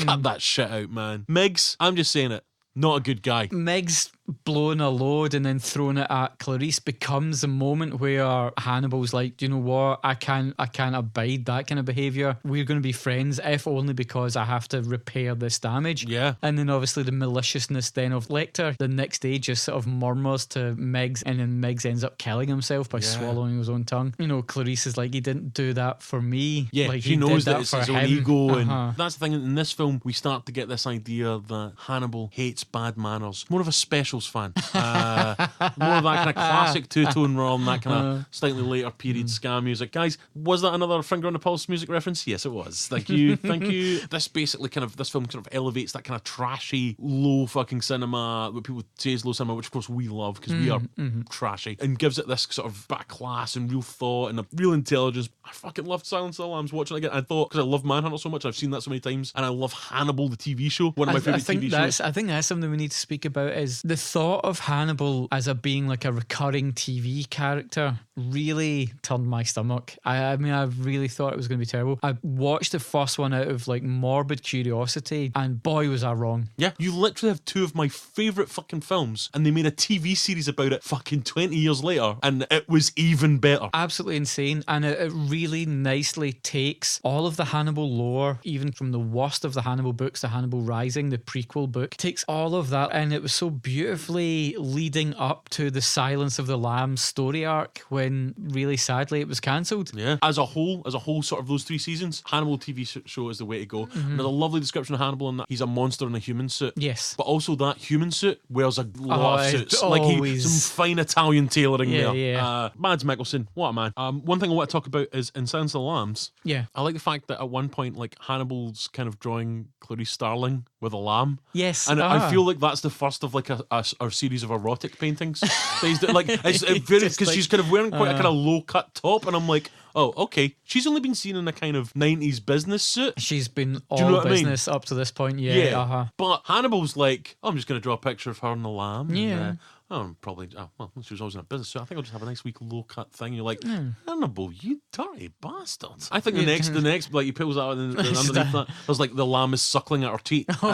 Speaker 2: Cut that shit out, man. Migs, I'm just saying it. Not a good guy.
Speaker 3: Meg's blowing a load and then throwing it at Clarice becomes the moment where Hannibal's like, do you know what? I can't abide that kind of behaviour. We're going to be friends, if only because I have to repair this damage.
Speaker 2: Yeah.
Speaker 3: And then obviously the maliciousness then of Lector the next day just sort of murmurs to Meg's, and then Meg's ends up killing himself by swallowing his own tongue. You know, Clarice is like, he didn't do that for me.
Speaker 2: Yeah,
Speaker 3: like,
Speaker 2: she knows that it's
Speaker 3: for
Speaker 2: his
Speaker 3: him.
Speaker 2: own ego. And that's the thing, in this film we start to get this idea that Hannibal hates bad manners. More of a Specials fan. More of that kind of classic two-tone rather than that kind of slightly later period ska music. Guys, was that another finger on the pulse music reference? Yes, it was. Thank you. This basically this film kind of elevates that kind of trashy, low fucking cinema, what people say is low cinema, which of course we love because we are trashy, and gives it this sort of bit of class and real thought and a real intelligence. I fucking loved Silence of the Lambs watching it again. I thought, because I love Manhunter so much, I've seen that so many times, and I love Hannibal, the TV show, one of my favourite TV shows.
Speaker 3: I think that's something we need to speak about, is the thought of Hannibal as being like a recurring TV character really turned my stomach. I mean, I really thought it was going to be terrible. I watched the first one out of like morbid curiosity, and boy was I wrong.
Speaker 2: Yeah, you literally have two of my favourite fucking films, and they made a TV series about it fucking 20 years later, and it was even better.
Speaker 3: Absolutely insane, and it really nicely takes all of the Hannibal lore, even from the worst of the Hannibal books, the Hannibal Rising, the prequel book, takes all of that, and it was so beautifully leading up to the Silence of the Lambs story arc, when really sadly it was cancelled.
Speaker 2: Yeah, as a whole sort of those 3 seasons, Hannibal TV show is the way to go. And there's a lovely description of Hannibal in that he's a monster in a human suit.
Speaker 3: Yes,
Speaker 2: but also that human suit wears a lot of suits, like some fine Italian tailoring there.
Speaker 3: Yeah.
Speaker 2: Mads Mikkelsen, what a man. One thing I want to talk about is in Silence of the Lambs.
Speaker 3: Yeah,
Speaker 2: I like the fact that at one point, like, Hannibal's kind of drawing Clarice Starling with a lamb.
Speaker 3: Yes,
Speaker 2: and I feel like that's the first of like a series of erotic paintings. Like, it's very, because she's kind of wearing quite a kind of low cut top, and I'm like, oh, okay. She's only been seen in a kind of 90s business suit.
Speaker 3: She's been all business up to this point, yeah.
Speaker 2: But Hannibal's like, oh, I'm just going to draw a picture of her and the lamb.
Speaker 3: Yeah.
Speaker 2: Probably. Well, she was always in a business, so I think I'll just have a nice week low cut thing. And you're like, Hannibal, you dirty bastard. I think the next, like he pulls out and underneath that, there's like the lamb is suckling at her teat, a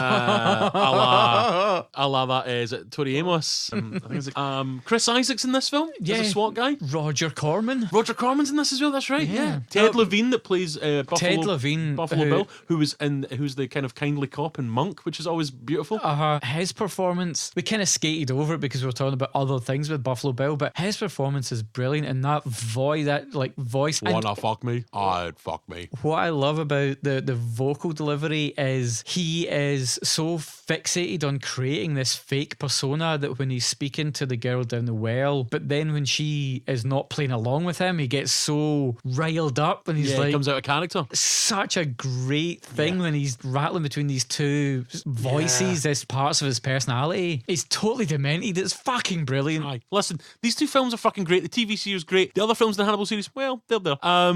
Speaker 2: la that. Is it Tori Amos? I think it's Chris Isaac's in this film. Yeah, as a SWAT guy.
Speaker 3: Roger Corman's
Speaker 2: in this as well. That's right. Yeah. Ted Levine that plays Buffalo Bill, who's the kind of kindly cop in Monk, which is always beautiful.
Speaker 3: His performance, we kind of skated over it because we were talking about other things with Buffalo Bill, but his performance is brilliant, and that voice.
Speaker 2: Wanna fuck me? I'd fuck me.
Speaker 3: What I love about the vocal delivery is he is so fixated on creating this fake persona that when he's speaking to the girl down the well, but then when she is not playing along with him, he gets so riled up and he's
Speaker 2: he comes out of character.
Speaker 3: Such a great thing when he's rattling between these two voices as parts of his personality. He's totally demented. It's fucking brilliant.
Speaker 2: Aye. Listen, these two films are fucking great. The TV series is great. The other films in the Hannibal series, well, they're there.
Speaker 3: I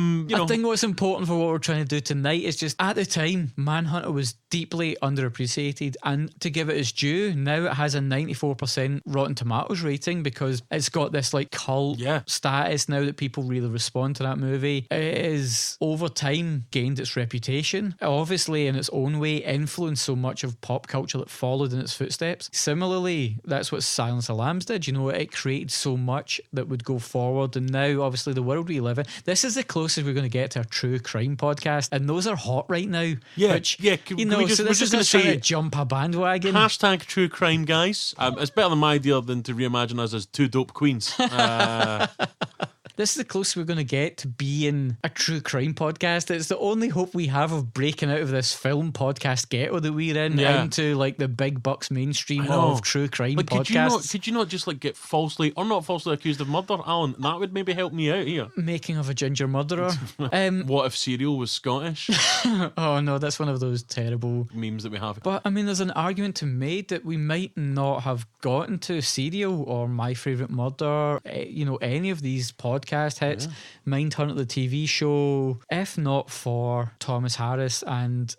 Speaker 3: think what's important for what we're trying to do tonight is just, at the time, Manhunter was deeply underappreciated, and to give it its due, now it has a 94% Rotten Tomatoes rating because it's got this like cult status now that people really respond to that movie. It is over time gained its reputation, obviously in its own way influenced so much of pop culture that followed in its footsteps. Similarly, that's what Silence of the Lambs did. You know, it created so much that would go forward, and now obviously the world we live in, this is the closest we're going to get to a true crime podcast, and those are hot right now.
Speaker 2: We're
Speaker 3: just
Speaker 2: going to say
Speaker 3: jump a bandwagon.
Speaker 2: Hashtag true crime, guys. It's better than my idea than to reimagine us as two dope queens.
Speaker 3: This is the closest we're going to get to being a true crime podcast. It's the only hope we have of breaking out of this film podcast ghetto that we're in into like the big bucks mainstream of true crime podcasts.
Speaker 2: Could you not just like get falsely or not falsely accused of murder, Alan? That would maybe help me out here.
Speaker 3: Making of a ginger murderer.
Speaker 2: What if Serial was Scottish?
Speaker 3: Oh no, that's one of those terrible
Speaker 2: memes that we have.
Speaker 3: But I mean, there's an argument to be made that we might not have gotten to Serial or My Favourite Murder, any of these podcast hits, Mindhunter the TV show, if not for Thomas Harris and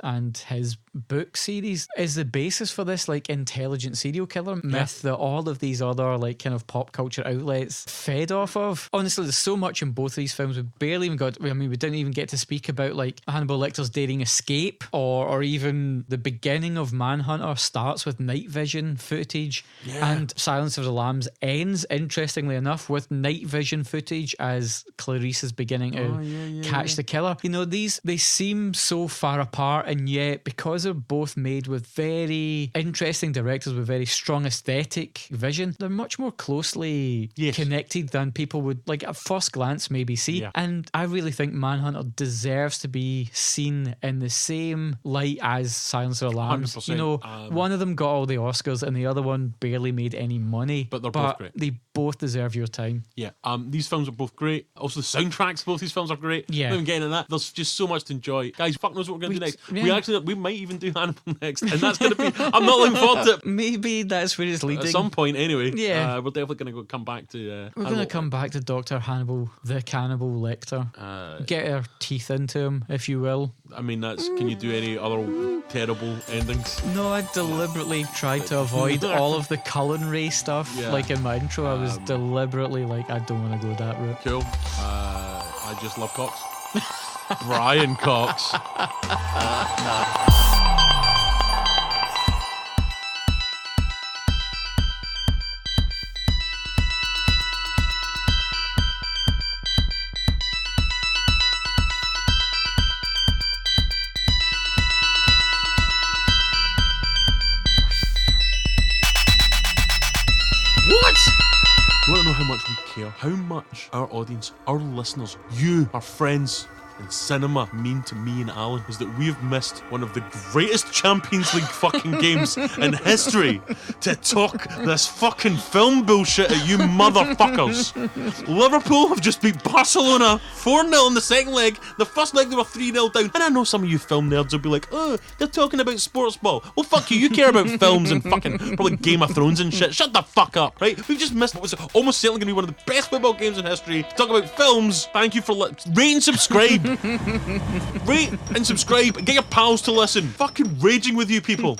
Speaker 3: his book series, is the basis for this like intelligent serial killer myth that all of these other like kind of pop culture outlets fed off of. Honestly, there's so much in both of these films. We barely even got, we didn't even get to speak about like Hannibal Lecter's daring escape or even the beginning of Manhunter starts with night vision footage and Silence of the Lambs ends, interestingly enough, with night vision footage as Clarice is beginning to catch the killer. You know, they seem so far apart, and yet because they're both made with very interesting directors with very strong aesthetic vision, they're much more closely connected than people would like at first glance maybe see. And I really think Manhunter deserves to be seen in the same light as Silence of the Lambs.
Speaker 2: 100%.
Speaker 3: You know, one of them got all the Oscars and the other one barely made any money,
Speaker 2: but they're both great.
Speaker 3: They both deserve your time.
Speaker 2: These films are both great. Also the soundtracks both these films are great. Not even getting into that. There's just so much to enjoy. Guys, fuck knows what we're going to do next. We might even do Hannibal next, and that's going to be, I'm not looking forward to it.
Speaker 3: Maybe that's where it's leading
Speaker 2: at some point anyway.
Speaker 3: We're
Speaker 2: definitely going to come back to
Speaker 3: we're going to come back to Dr. Hannibal the Cannibal Lector. Get our teeth into him, if you will.
Speaker 2: I mean, can you do any other terrible endings?
Speaker 3: No, I deliberately tried to avoid all of the culinary stuff. Like in my intro, I was deliberately like, I don't want to go that route.
Speaker 2: Cool. I just love Cox. Brian Cox. You want to know how much we care? How much our audience, our listeners, you, our friends in cinema mean to me and Alan is that we have missed one of the greatest Champions League fucking games in history to talk this fucking film bullshit at you motherfuckers. Liverpool have just beat Barcelona 4-0 in the second leg. The first leg they were 3-0 down. And I know some of you film nerds will be like, oh, they're talking about sports ball. Well, fuck you. You care about films and fucking probably Game of Thrones and shit. Shut the fuck up, right? We've just missed what was almost certainly going to be one of the best football games in history. Talk about films. Thank you for rate and subscribe. Rate and subscribe and get your pals to listen. Fucking raging with you people.